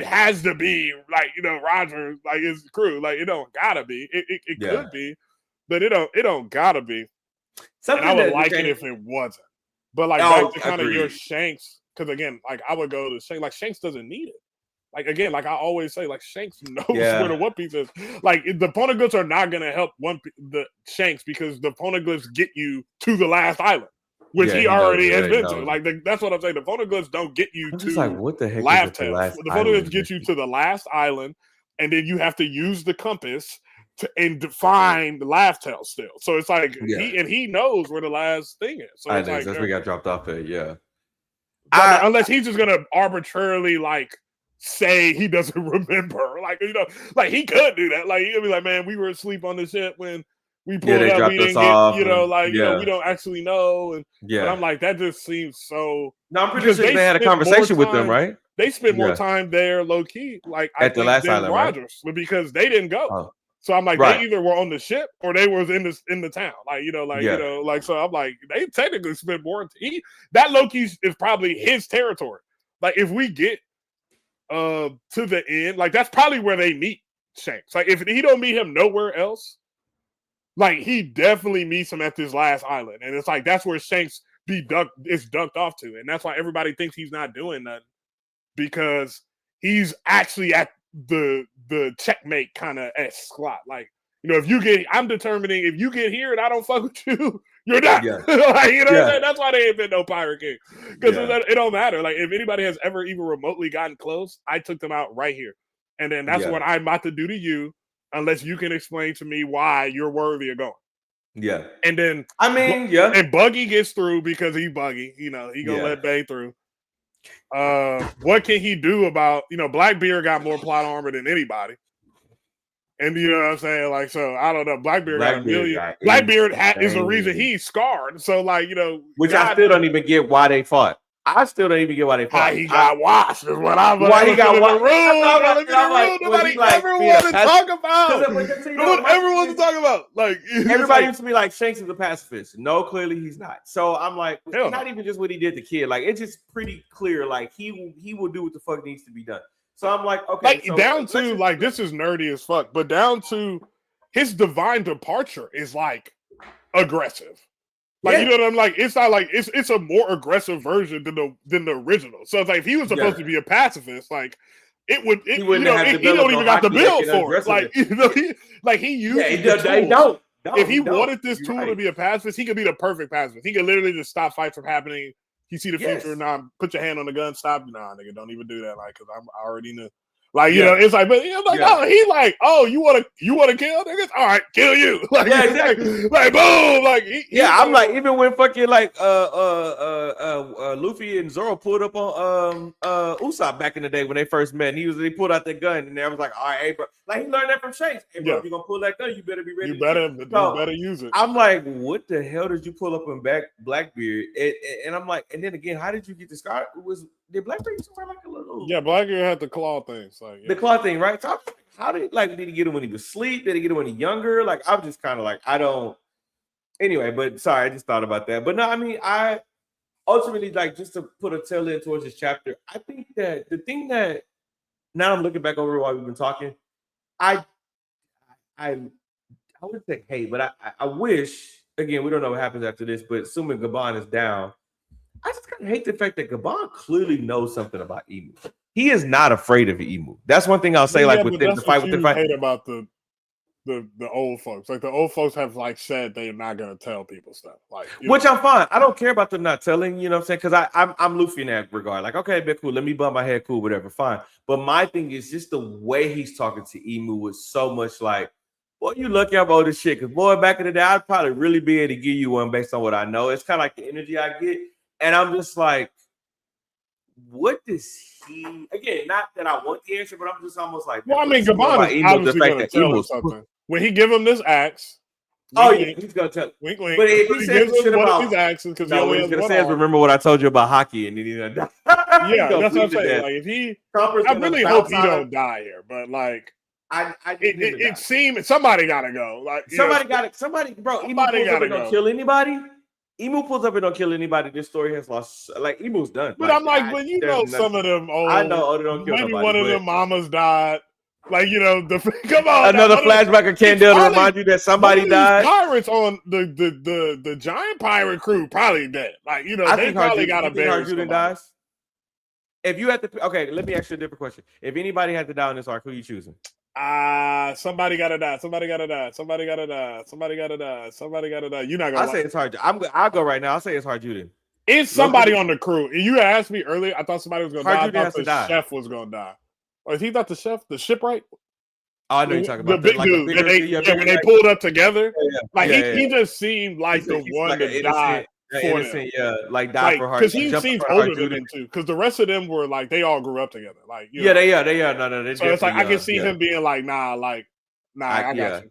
has to be like, you know, Roger, like his crew. Like, it don't gotta be. It could be, but it don't gotta be. Something, and I would like it if it wasn't. But like, back to kind of your Shanks, because again, like, I would go to Shanks. Like, Shanks doesn't need it. Like, again, like I always say, like, Shanks knows where the One Piece is. Like, the poneglyphs are not going to help the Shanks because the poneglyphs get you to the last island, which he already has been to. Like, that's what I'm saying. The poneglyphs don't get you to like, what the heck Laugh Tale. The poneglyphs get you to the last island, and then you have to use the compass to find the Laugh Tale still. So it's like he knows where the last thing is. So it's like, that's where we got dropped off at. Unless he's just gonna arbitrarily like say he doesn't remember, like, you know, like he could do that. Like, he could be like, man, we were asleep on the ship when we pulled up, we didn't get, you know, like, you know, we don't actually know. And but I'm like, that just seems so. No, I'm pretty sure they had a conversation with them, right? They spent more time there, low key, like at the last island, Rogers, right? Because they didn't go. So I'm like, they either were on the ship or they was in the town, like, you know, like, you know, like, so I'm like, they technically spent more. That Loki is probably his territory. Like, if we get to the end, like, that's probably where they meet Shanks. Like, if he don't meet him nowhere else, like, he definitely meets him at this last island, and it's like that's where Shanks is dunked off to, and that's why everybody thinks he's not doing nothing, because he's actually at the checkmate kind of slot. Like, you know, I'm determining if you get here and I don't fuck with you, you're done. Like, you know what I'm saying? That's why they ain't been no Pirate King, because it don't matter. Like, if anybody has ever even remotely gotten close, I took them out right here, and then that's what I'm about to do to you, unless you can explain to me why you're worthy of going. And then and Buggy gets through because he's Buggy. You know, he gonna let Bay through. What can he do about, you know, Blackbeard got more plot armor than anybody, and you know what I'm saying? Like, so I don't know. Blackbeard got a million. Blackbeard is the reason he's scarred. So, like, you know, which I still don't even get why they fought. I still don't even get why they fought. He got washed is what I'm. Why he got washed? Nobody ever wanted to talk about. No one ever wants to talk about. Like, everybody used to be like, Shanks is a pacifist. No, clearly he's not. So I'm like, not even just what he did to kid. Like, it's just pretty clear. Like, he will do what the fuck needs to be done. So I'm like, okay. Like, so down to like, this is nerdy as fuck, but down to his divine departure is like aggressive. Like, you know what I'm like? It's not like it's a more aggressive version than the original. So it's like, if he was supposed to be a pacifist, like, he don't even got the build for it. Like, you know, he used the tools. If he wanted this tool to be a pacifist, he could be the perfect pacifist. He could literally just stop fights from happening. You see the future, now put your hand on the gun, stop. Nah, nigga, don't even do that. Like, because I already knew. Like, you know, it's like, but like, oh, he like, oh, you wanna kill niggas? All right, kill you. Like, exactly. like boom, like, I'm like, even when fucking like Luffy and Zoro pulled up on Usopp back in the day when they first met, and he pulled out that gun, and I was like, all right, hey, bro, like, he learned that from Shanks. Hey, bro, if you're gonna pull that gun, you better be ready. You better use it. I'm like, what the hell did you pull up on Blackbeard? And I'm like, and then again, how did you get the scar? Did Blackbeard used to wear like a little? Yeah, Blackbeard had the claw things. Like, the claw thing, right? So how did he get it when he was asleep? Did he get it when he was younger? Like, I'm just kind of like, I don't. Anyway, but sorry, I just thought about that. But no, I mean, I ultimately, like, just to put a tail end towards this chapter, I think that the thing that now I'm looking back over while we've been talking, I wouldn't say hate, but I wish, again, we don't know what happens after this, but assuming Gaban is down, I just kind of hate the fact that Gaban clearly knows something about Emu. He is not afraid of Emu. That's one thing I'll say. Like with the fight with the fight. Hate about the old folks. Like the old folks have like said they're not gonna tell people stuff. Like which I'm fine. I don't care about them not telling. You know what I'm saying? Because I'm Luffy in that regard. Like okay, bit cool. Let me bump my head. Cool, whatever. Fine. But my thing is just the way he's talking to Emu was so much like, boy, you lucky I'm old as shit. Because boy, back in the day, I'd probably really be able to give you one based on what I know. It's kind of like the energy I get. And I'm just like, what does he? Again, not that I want the answer, but I'm just almost like, well, I mean, Gaban is obviously going to tell him something when he give him this axe. Yeah, he's going to tell. Wink, wink. But if he says shit about these axes, because what he's going to say is, remember what I told you about hockey, and then he's going to die. Yeah, that's what I'm saying. Like if he, I really hope he don't die here, but like. It seemed somebody got to go. Like somebody, bro. Somebody got to go. Kill anybody. Emu pulls up and don't kill anybody. This story has lost. Like Emu's done. But I'm like, when you know some of them old, I know they don't kill maybe nobody. One of them mamas died. Like come on, another flashback of Kendall to remind you that somebody died. Pirates on the giant pirate crew probably dead. Like they probably got a bury somebody. Dies. If you had to, okay, let me ask you a different question. If anybody had to die in this arc, who are you choosing? Somebody gotta die. Somebody gotta die. Somebody gotta die. Somebody gotta die. Somebody gotta die. You're not gonna. I say it's hard. I'll go right now. I'll say it's hard. Juden. It's somebody on the crew. You asked me earlier. I thought somebody was gonna die. I thought the chef was gonna die. Or is he not the chef? The shipwright? Oh, I know you're talking about the big dude. When they pulled up together, he just seemed like the one that died. Innocent, like die for heart. Because he seems older than them too. Because the rest of them were like they all grew up together. Like they are. No, so it's like I can see him being like, nah, I got you.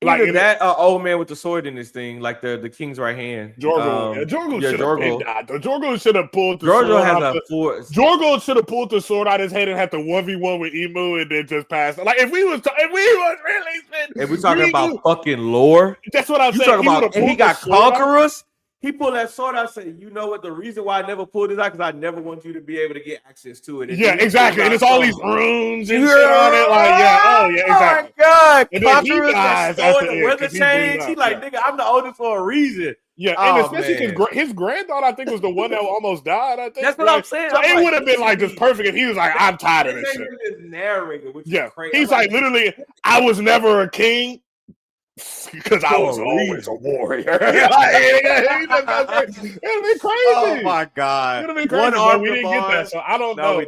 Like that old man with the sword in this thing, like the king's right hand. Jorgo. Jorgo should have died. Jorgo should have pulled the sword out. Jorgo should have pulled the sword out his head and had the 1v1 with Emu and then just passed. Like if we was really if we're talking about fucking lore, that's what I'm saying. Talking about and he got conquerors. He pulled that sword out and said, you know what? The reason why I never pulled this out because I never want you to be able to get access to it. And exactly. And it's all these runes and shit on it. Like, exactly. Oh, my God. And then he dies after the weather change. He's like, nigga, I'm the oldest for a reason. Yeah, and especially because his granddaughter, I think, was the one that almost died, I think. That's what I'm saying. So it would have been like just perfect if he was like, I'm tired of this shit. He's like, literally, I was never a king. Because I was always a warrior. It'd been crazy. Oh my God. It'd been crazy. But we didn't get that. So I don't know.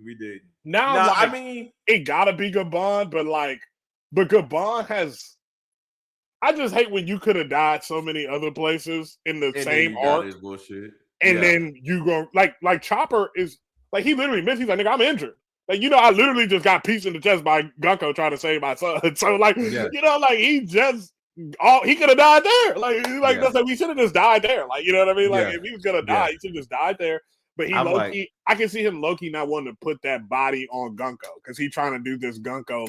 We did. Now, I mean, it gotta be Gaban, but Gaban has. I just hate when you could have died so many other places in the same arc. And then you go like Chopper is like he literally missed. He's like, nigga, I'm injured. Like, I literally just got pieced in the chest by Gunko trying to save my son. So, like, he just he could have died there. That's like we should have just died there. Like, you know what I mean? Like, if he was gonna die, he should have just died there. But I can see him low-key not wanting to put that body on Gunko because he's trying to do this Gunko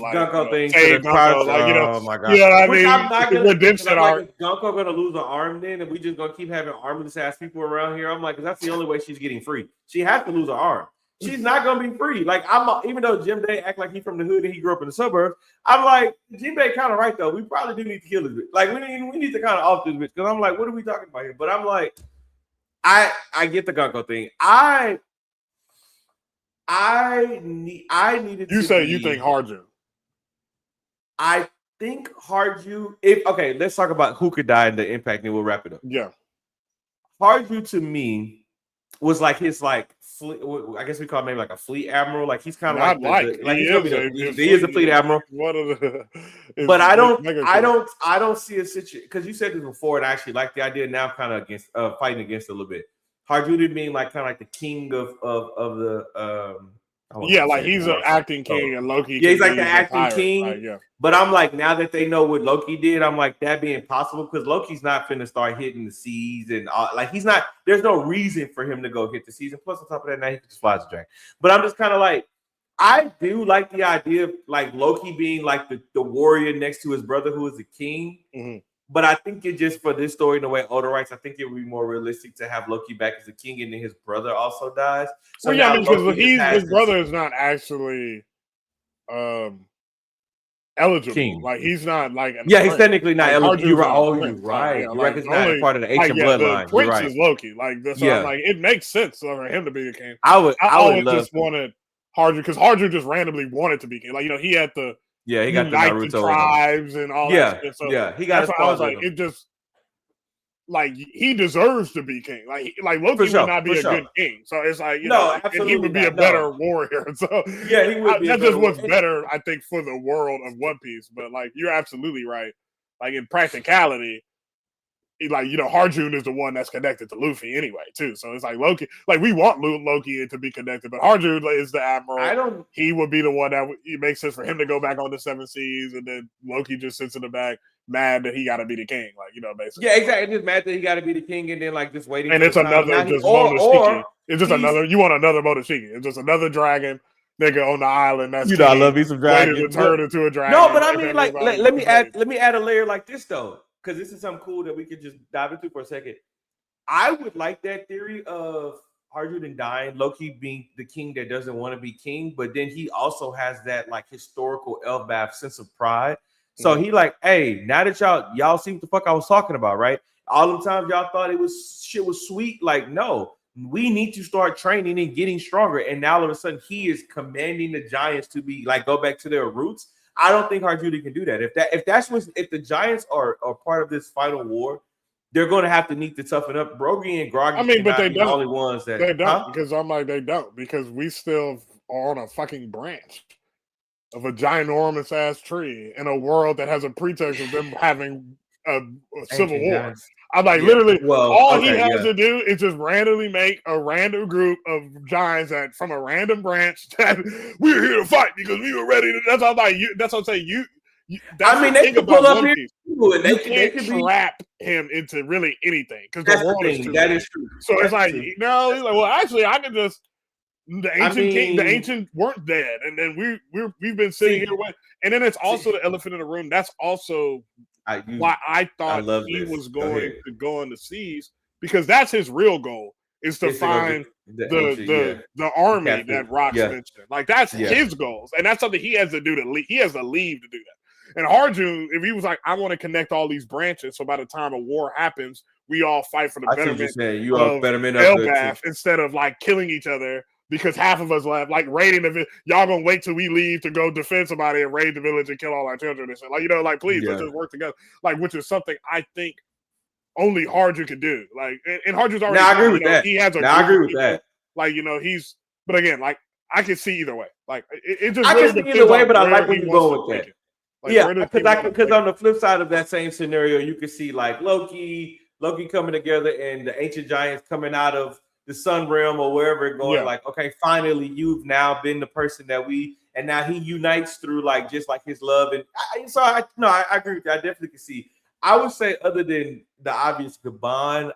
thing. Save Gunko, oh my God! You know what I mean? I'm not gonna, redemption arc. Like, Gunko gonna lose an arm then, and we just gonna keep having armless ass people around here. I'm like, because that's the only way she's getting free. She has to lose an arm. She's not gonna be free. Like even though Jim Day act like he's from the hood and he grew up in the suburbs, I'm like Jim Day kind of right though. We probably do need to kill this bitch. Like we need to kind of off this bitch because I'm like, what are we talking about here? But I'm like, I get the Gunko thing. I needed. You say you think Harju? I think Harju. Let's talk about who could die and the impact, and we'll wrap it up. Yeah, Harju to me was like his like. I guess we call him maybe like a fleet admiral. Like he's kind of he is a fleet admiral. But I don't see a situation because you said this before, and I actually like the idea. Now I'm kind of against fighting against it a little bit. Harju being like kind of like the king of the he's an acting king and Loki. Yeah, he's like the acting king. But I'm like, now that they know what Loki did, I'm like, that being possible because Loki's not finna start hitting the seas and he's not. There's no reason for him to go hit the seas. And plus, on top of that, now he can just fly as a dragon. But I'm just kind of like, I do like the idea of like Loki being like the warrior next to his brother who is the king. Mm-hmm. But I think it just for this story in the way Oda writes, I think it would be more realistic to have Loki back as a king and then his brother also dies. So because his brother is not actually eligible. king. Like he's not like he's technically not eligible. You're right. Oh, you're right. Yeah, You're like, right. It's not part of the ancient bloodline. The prince right. is Loki. Like so I'm like, it makes sense for him to be the king. I always just wanted Harju because Harju just randomly wanted to be king. Like he had the he got the tribes and all that shit. So he got. That's why I was like, it just. Like he deserves to be king. Like Loki would not be a good king. So it's like and he would be a better warrior. So he would be. That's just what's better, I think, for the world of One Piece. But like you're absolutely right. Like in practicality, Harjun is the one that's connected to Luffy anyway, too. So it's like Loki. Like we want Loki to be connected, but Harjun is the admiral. He would be the one that it makes sense for him to go back on the 7 seas, and then Loki just sits in the back. Mad that he got to be the king, basically. Yeah, exactly. Just mad that he got to be the king, and then just waiting. And it's another just Momoshiki. It's just another. You want another Momoshiki? It's just another dragon nigga on the island. That's I love me some dragon. To turn into a dragon. No, but I mean, let me add a layer like this though, because this is something cool that we could just dive into for a second. I would like that theory of Harjun dying, Loki being the king that doesn't want to be king, but then he also has that historical Elbaf sense of pride. So he hey, now that y'all see what the fuck I was talking about, right? All the times y'all thought shit was sweet. No, we need to start training and getting stronger. And now all of a sudden he is commanding the giants to be go back to their roots. I don't think Harjun can do that. If the giants are part of this final war, they're going to have to need to toughen up. Brogy and Groggy. I mean, but they don't. The only ones that they don't because I'm like they don't because we still are on a fucking branch of a ginormous ass tree in a world that has a pretext of them having a civil war. I'm like, literally, all he has to do is just randomly make a random group of giants from a random branch that we're here to fight because we were ready to. That's what I'm like. That's what I'm saying. They can pull up here. You can't trap him into really anything because the world is too. That is true. So it's like, he's like, well, actually, I can just. The ancient weren't dead, and then we've been sitting here with, and then it's also the elephant in the room. That's also why I thought he was going to go on the seas because that's his real goal is to find the army that Rox mentioned. That's his goals, and that's something he has to do he has to leave to do that. And Harjun, if he was like, I want to connect all these branches, so by the time a war happens, we all fight for the betterment of Elbaf instead of killing each other. Because half of us left, raiding the village. Y'all gonna wait till we leave to go defend somebody and raid the village and kill all our children and shit. Please, let's just work together. Which is something I think only Harjun could do. And Harjun's already. I agree with that. He has a. I agree with that. He's. But again, I can see either way. It just. I can see either way, but I like where you're going with that. Because on the flip side of that same scenario, you can see Loki coming together and the ancient giants coming out of the Sun Realm or wherever going okay, finally you've now been the person that and now he unites through just his love and I agree with you. I definitely can see. I would say other than the obvious Gaban,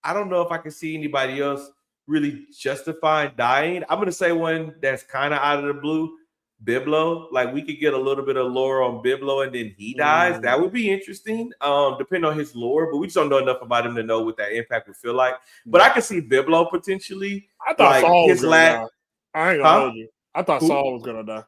I don't know if I can see anybody else really justifying dying. I'm gonna say one that's kind of out of the blue. Biblo, we could get a little bit of lore on Biblo and then he dies. That would be interesting, depending on his lore, but we just don't know enough about him to know what that impact would feel like. But I could see Biblo potentially. I thought Saul was gonna die. I ain't gonna hold you. I thought Saul was gonna die.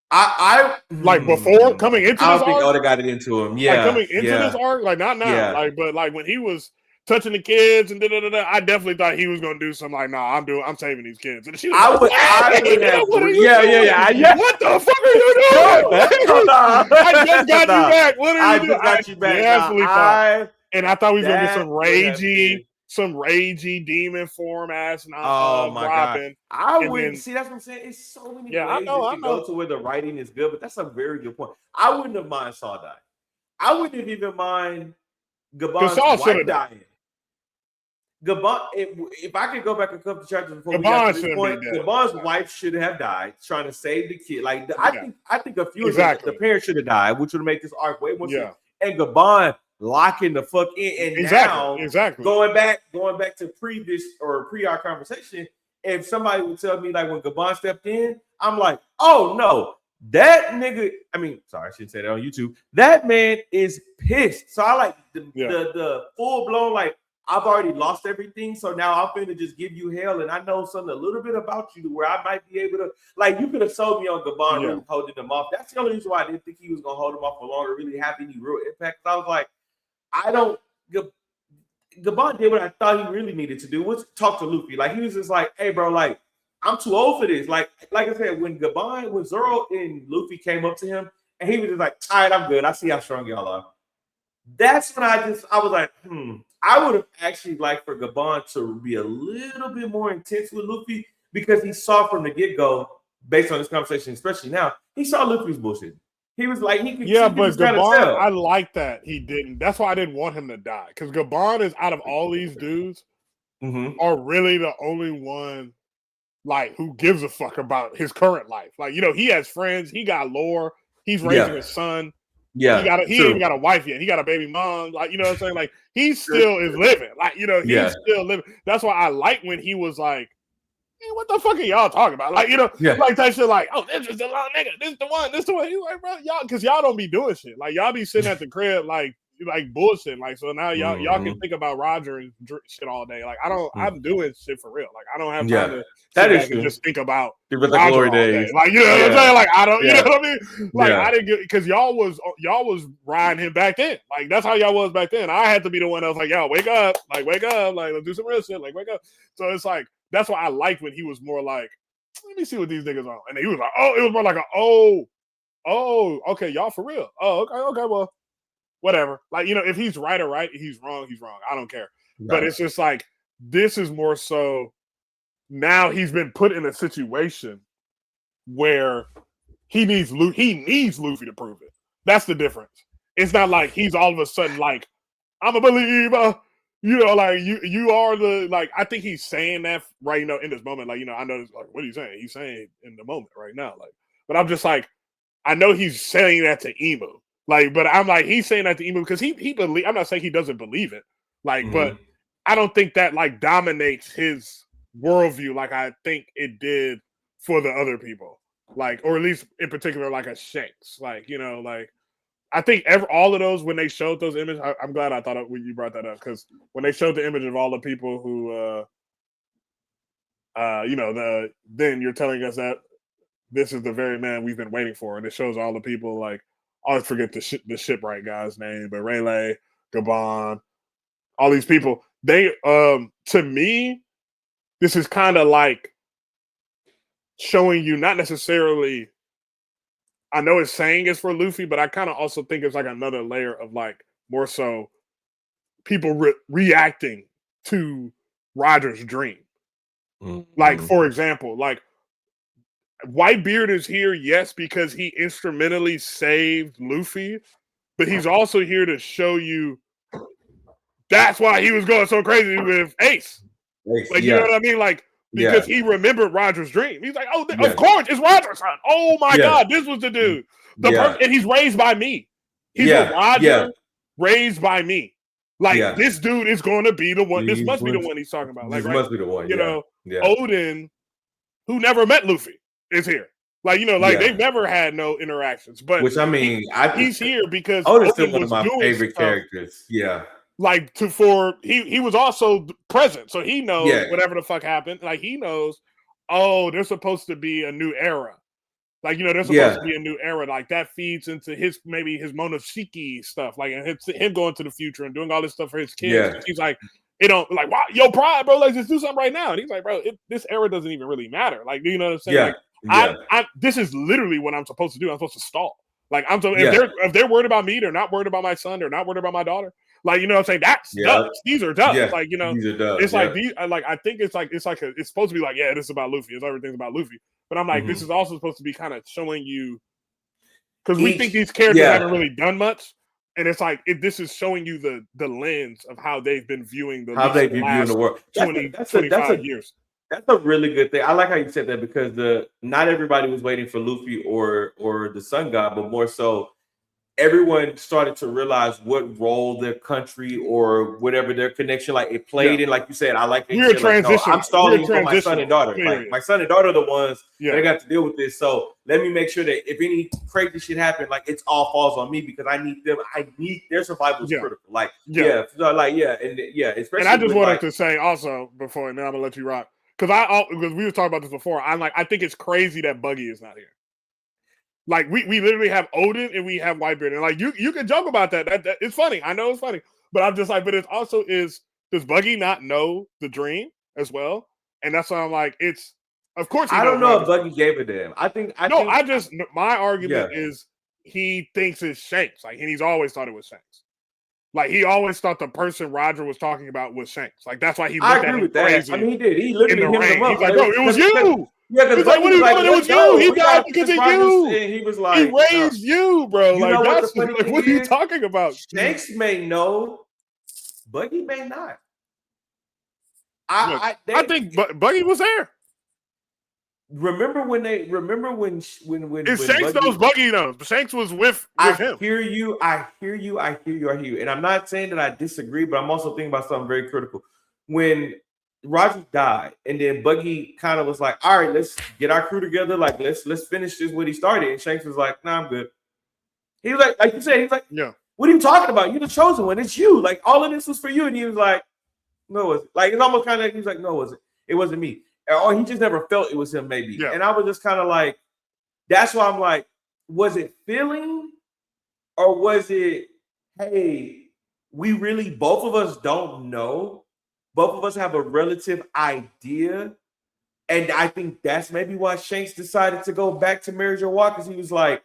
I before coming into this arc. I don't think Oda got it into him. Yeah. Coming into this arc, not now. Yeah. But when he was touching the kids and I definitely thought he was gonna do something I'm saving these kids. And she was what the fuck are you doing? I just got you back. What are you doing? I got you back. Definitely thought. And I thought we was gonna get some ragey demon form ass Robin. I wouldn't see. That's what I'm saying. It's so many ways I go to where the writing is good, but that's a very good point. I wouldn't have mind Saw dying. I wouldn't have even mind Gaban's wife dying. Gaban, if I could go back a couple of chapters before we got to this point, Gaban's wife should have died trying to save the kid. I think a few of the parents should have died, which would have made this arc way more sense. And Gaban locking the fuck in, and now going back to pre-arc conversation. If somebody would tell me when Gaban stepped in, I'm like, oh no, that nigga. I mean, sorry, I shouldn't say that on YouTube. That man is pissed. So I like the full blown I've already lost everything, so now I'm finna just give you hell, and I know something a little bit about you to where I might be able to, like, you could have sold me on Gaban really holding them off. That's the only reason why I didn't think he was gonna hold them off for longer, really have any real impact. I was like, Gaban did what I thought he really needed to do, was talk to Luffy. Like, he was just like, hey, bro, like, I'm too old for this. Like I said, when Zoro and Luffy came up to him, and he was just like, all right, I'm good. I see how strong y'all are. That's when I was like, I would have actually liked for Gaban to be a little bit more intense with Luffy, because he saw from the get-go, based on this conversation, especially now, he saw Luffy's bullshit. He was like, he could, but Gaban, I like that he didn't. That's why I didn't want him to die, because Gaban is, out of all these dudes, are really the only one like who gives a fuck about his current life. Like, you know, he has friends, he got lore, he's raising his son. Yeah, he ain't even got a wife yet. He got a baby mom. Like, you know what I'm saying? Like, he still is living. Like, you know, he's still living. That's why I like when he was like, hey, what the fuck are y'all talking about? Like, you know, like that shit, like, oh, this is the long nigga. This is the one. He's like, bro, y'all, because y'all don't be doing shit. Like, y'all be sitting at the crib, like bullshit. Like, so now y'all can think about Roger and shit all day. Like, I'm doing shit for real. Like, I don't have time to sit back and just think about Roger all day. Like, you know what I'm saying? Like, I don't, you know what I mean? Like, I didn't get, because y'all was riding him back then. Like, that's how y'all was back then. I had to be the one that was like, yo, wake up, like, let's do some real shit, like, wake up. So it's like, that's why I liked when he was more like, let me see what these niggas are. And he was like, oh, it was more like okay, y'all for real. Oh, okay, well, whatever. Like, you know, if he's right or right, he's wrong. I don't care. Right. But it's just like, this is more so now he's been put in a situation where he needs Luffy to prove it. That's the difference. It's not like he's all of a sudden like, I'm a believer. You know, like you are the, like, I think he's saying that right, you know, in this moment. Like, you know, I know, like, what are you saying? He's saying in the moment right now. Like, but I'm just like, I know he's saying that to Emu. Like, but I'm like, he's saying that to Emu because he believe. I'm not saying he doesn't believe it. Like, but I don't think that like dominates his worldview like I think it did for the other people. Like, or at least in particular, like a Shanks. Like, you know, like, I think all of those, when they showed those images, I'm glad I thought when you brought that up, because when they showed the image of all the people who, you know, then you're telling us that this is the very man we've been waiting for, and it shows all the people, like, I always forget the shipwright guy's name, but Rayleigh, Gaban, all these people, they, to me, this is kind of like showing you not necessarily, I know it's saying it's for Luffy, but I kind of also think it's like another layer of like more so people reacting to Roger's dream. Like, for example, like Whitebeard is here, yes, because he instrumentally saved Luffy, but he's also here to show you that's why he was going so crazy with Ace. Like, you know what I mean? Like, because he remembered Roger's dream. He's like, oh, of course, it's Roger's son. Oh my God, this was the dude. And he's raised by me. He's a Roger raised by me. Like, this dude is going to be the one. This must be the one he's talking about. Like, must be the one. You know, Odin, who never met Luffy, is here. Like, you know, like they've never had no interactions. But which I mean, he's here because Odin's still one of my favorite characters. Yeah. Like he was also present, so he knows whatever the fuck happened. Like, he knows, oh, there's supposed to be a new era. Like, you know, there's supposed to be a new era. Like, that feeds into maybe his Monoshiki stuff. Like, and him going to the future and doing all this stuff for his kids. Yeah. He's like, it don't, like, wow, yo, pride, bro, let's just do something right now. And he's like, bro, this era doesn't even really matter. Like, you know what I'm saying? Like, I this is literally what I'm supposed to do. I'm supposed to stall. Like, if they're worried about me, they're not worried about my son, they're not worried about my daughter. Like, you know what I'm saying? That's dubs. These are dubs. Like, you know, it's like these. Like, I think it's supposed to be like, this is about Luffy. It's everything's about Luffy. But I'm like, this is also supposed to be kind of showing you, because we think these characters haven't really done much, and it's like this is showing you the lens of how they've been viewing the world. 25 years. That's a really good thing. I like how you said that, because not everybody was waiting for Luffy or the Sun God, but more so everyone started to realize what role their country or whatever their connection, like it played in. Like you said, I like it. We're Like, no, I'm stalling for my son and daughter. Period. Like my son and daughter are the ones that got to deal with this. So let me make sure that if any crazy shit happens, like it's all falls on me because I need them. I need their survival is critical. Like especially. And I just wanted to say also before, and then I'm gonna let you rock because we were talking about this before. I think it's crazy that Buggy is not here. Like we literally have Odin and we have Whitebeard, and like you can joke about that. That it's funny. I know it's funny, but I'm just like, but it also is. Does Buggy not know the dream as well? And that's why I'm like, it's of course. I don't know if Buggy gave it to him. My argument is he thinks it's Shanks. Like, and he's always thought it was Shanks. Like he always thought the person Roger was talking about was Shanks. Like that's why he looked at him crazy. I mean, he did. He literally hit him up. He's like, bro, it was you. Yeah, because like, what are you doing? It was you. He died because of you. And he was like, he raised you, bro. You know like, what are you talking about? Shanks may know, Buggy may not. I think Buggy was there. Remember when Shanks knows Buggy knows, but Shanks was with him. I hear you. And I'm not saying that I disagree, but I'm also thinking about something very critical. When Roger died, and then Buggy kind of was like, all right, let's get our crew together. Like, let's finish this what he started. And Shanks was like, nah, I'm good. He was like you said, he's like, yeah. What are you talking about? You're the chosen one. It's you. Like, all of this was for you. And he was like, no, it wasn't. Like, it's almost kind of, he was like, no, it wasn't. It wasn't me. Or he just never felt it was him, maybe. Yeah. And I was just kind of like, that's why I'm like, was it feeling? Or was it, hey, we really, both of us don't know. Both of us have a relative idea. And I think that's maybe why Shanks decided to go back to Marriage of War, because he was like,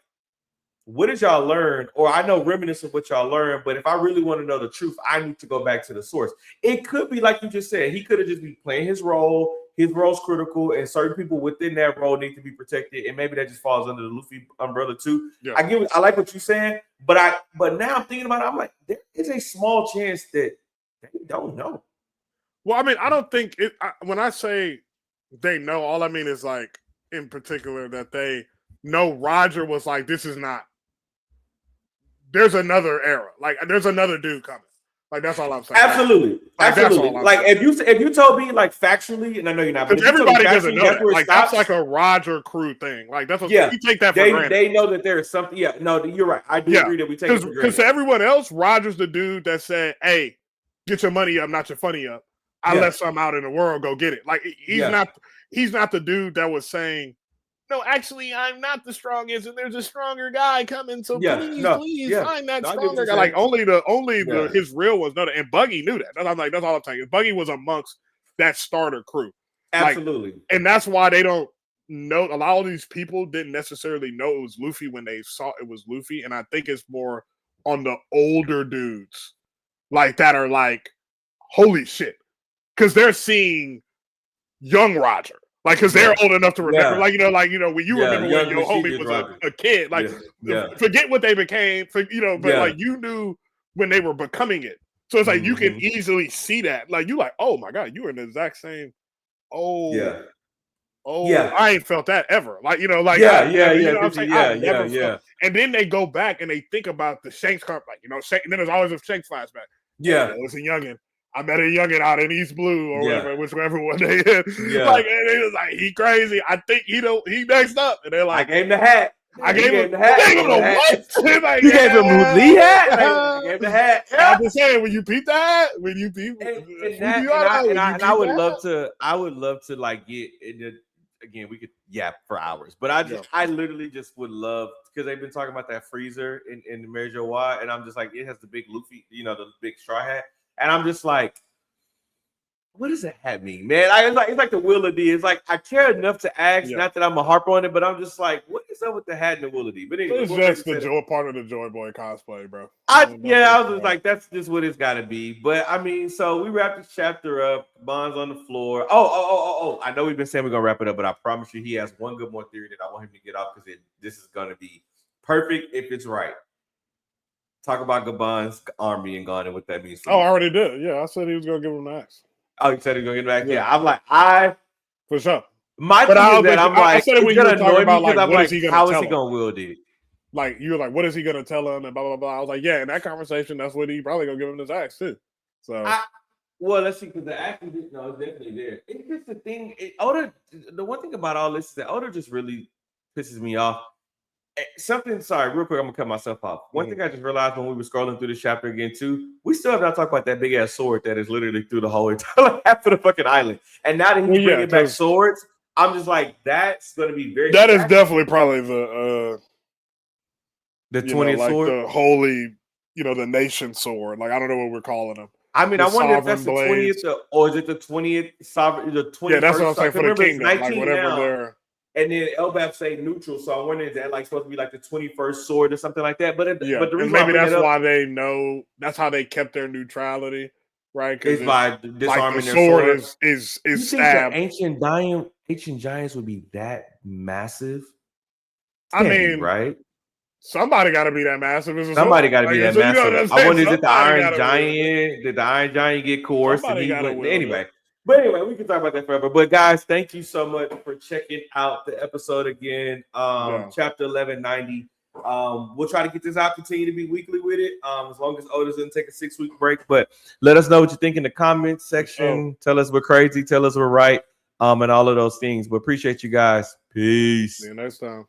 what did y'all learn? Or I know remnants of what y'all learned, but if I really want to know the truth, I need to go back to the source. It could be like you just said. He could have just been playing his role. His role's critical, and certain people within that role need to be protected, and maybe that just falls under the Luffy umbrella too. Yeah. I like what you're saying, but now I'm thinking about it. I'm like, there is a small chance that they don't know. Well, I mean, I don't think it. When I say they know, all I mean is like in particular that they know Roger was like, this is not. There's another era. Like, there's another dude coming. Like, that's all I'm saying. Absolutely. Absolutely. Like, if you told me, like, factually, and I know you're not, but everybody doesn't know that. Like, that's like a Roger crew thing. Like, that's what we take that for granted. They know that there is something. Yeah, no, you're right. I do agree that we take it for granted. Because to everyone else, Roger's the dude that said, hey, get your money up, not your funny up. I let something out in the world, go get it. Like, he's not the dude that was saying, no, actually, I'm not the strongest, and there's a stronger guy coming. So please, I'm that stronger guy. Like only his real ones know that, and Buggy knew that. That's all I'm saying. Buggy was amongst that starter crew. Absolutely, and that's why they don't know. A lot of these people didn't necessarily know it was Luffy when they saw it was Luffy, and I think it's more on the older dudes, like that are like, holy shit, because they're seeing young Roger. Like, because they're old enough to remember, when you remember when your homie was a kid, like, forget what they became, but like, you knew when they were becoming it. So it's like, you can easily see that. Like, you like, oh my God, you were in the exact same, I ain't felt that ever. Like, you know what I'm saying? And then they go back and they think about the Shanks part, like, and then there's always a Shanks flashback. Yeah. It's a youngin'. I met a youngin' out in East Blue or whatever, whichever one they is. Like, and they was like, he crazy. I think he next up. And they're like, I gave him the hat. I gave him the hat. You gave him the hat. I gave the hat. I'm just saying, when you peep the hat, I would love to like get into. Again, we could yap for hours, but I literally just would love, because they've been talking about that freezer in the Marriage of War, and I'm just like, it has the big Luffy, the big straw hat. And I'm just like, what does that hat mean, man? It's like the Willardy. It's like, I care enough to ask, not that I'm a harp on it, but I'm just like, what is up with the hat and the Willardy? But anyway, it's just the part of the Joy Boy cosplay, bro. I was just like, that's just what it's got to be. But I mean, so we wrap this chapter up. Bond's on the floor. Oh! I know we've been saying we're gonna wrap it up, but I promise you, he has one good more theory that I want him to get off, because this is gonna be perfect if it's right. Talk about Gaban's army being gone and what that means. I already did. Yeah, I said he was gonna give him the axe. Oh, you said he was gonna get back. Yeah, I'm like, for sure. My thing is that I'm like, it's gonna annoy me because I'm like, how is he gonna wield it? like you were like, what is he gonna tell him and blah blah blah. I was like, yeah, in that conversation, that's what he probably gonna give him his axe too. So well, let's see, because the action it's definitely there. It's just the thing. Oda, the one thing about all this is that Oda just really pisses me off. Something, sorry, real quick, I'm gonna cut myself off. One thing I just realized when we were scrolling through this chapter again, too, we still have not talked about that big ass sword that is literally through the whole entire half of the fucking island. And now that he's bringing back swords, I'm just like, that's gonna be very. That is definitely probably the 20th like sword, the holy, the nation sword. Like I don't know what we're calling them. I mean, I wonder if that's the 20th or is it the 20th sovereign, the 21st? Yeah, that's what I'm saying for the kingdom, like whatever now. they're. And then Elbaf say neutral, so I'm wondering is that like supposed to be like the 21st sword or something like that. But but the reason maybe that's why they know that's how they kept their neutrality, right? Because by disarming their sword is you stabbed. Think ancient giants would be that massive? I mean, right? Somebody got to be that massive. Somebody got to be that massive. I wonder, is it the Iron Giant? Did the Iron Giant get coerced? Anyway. But anyway, we can talk about that forever. But guys, thank you so much for checking out the episode again. Chapter 1190. We'll try to get this out, continue to be weekly with it. As long as Otis doesn't take a 6-week break. But let us know what you think in the comments section. Tell us we're crazy, tell us we're right, and all of those things. But appreciate you guys. Peace. See you next time.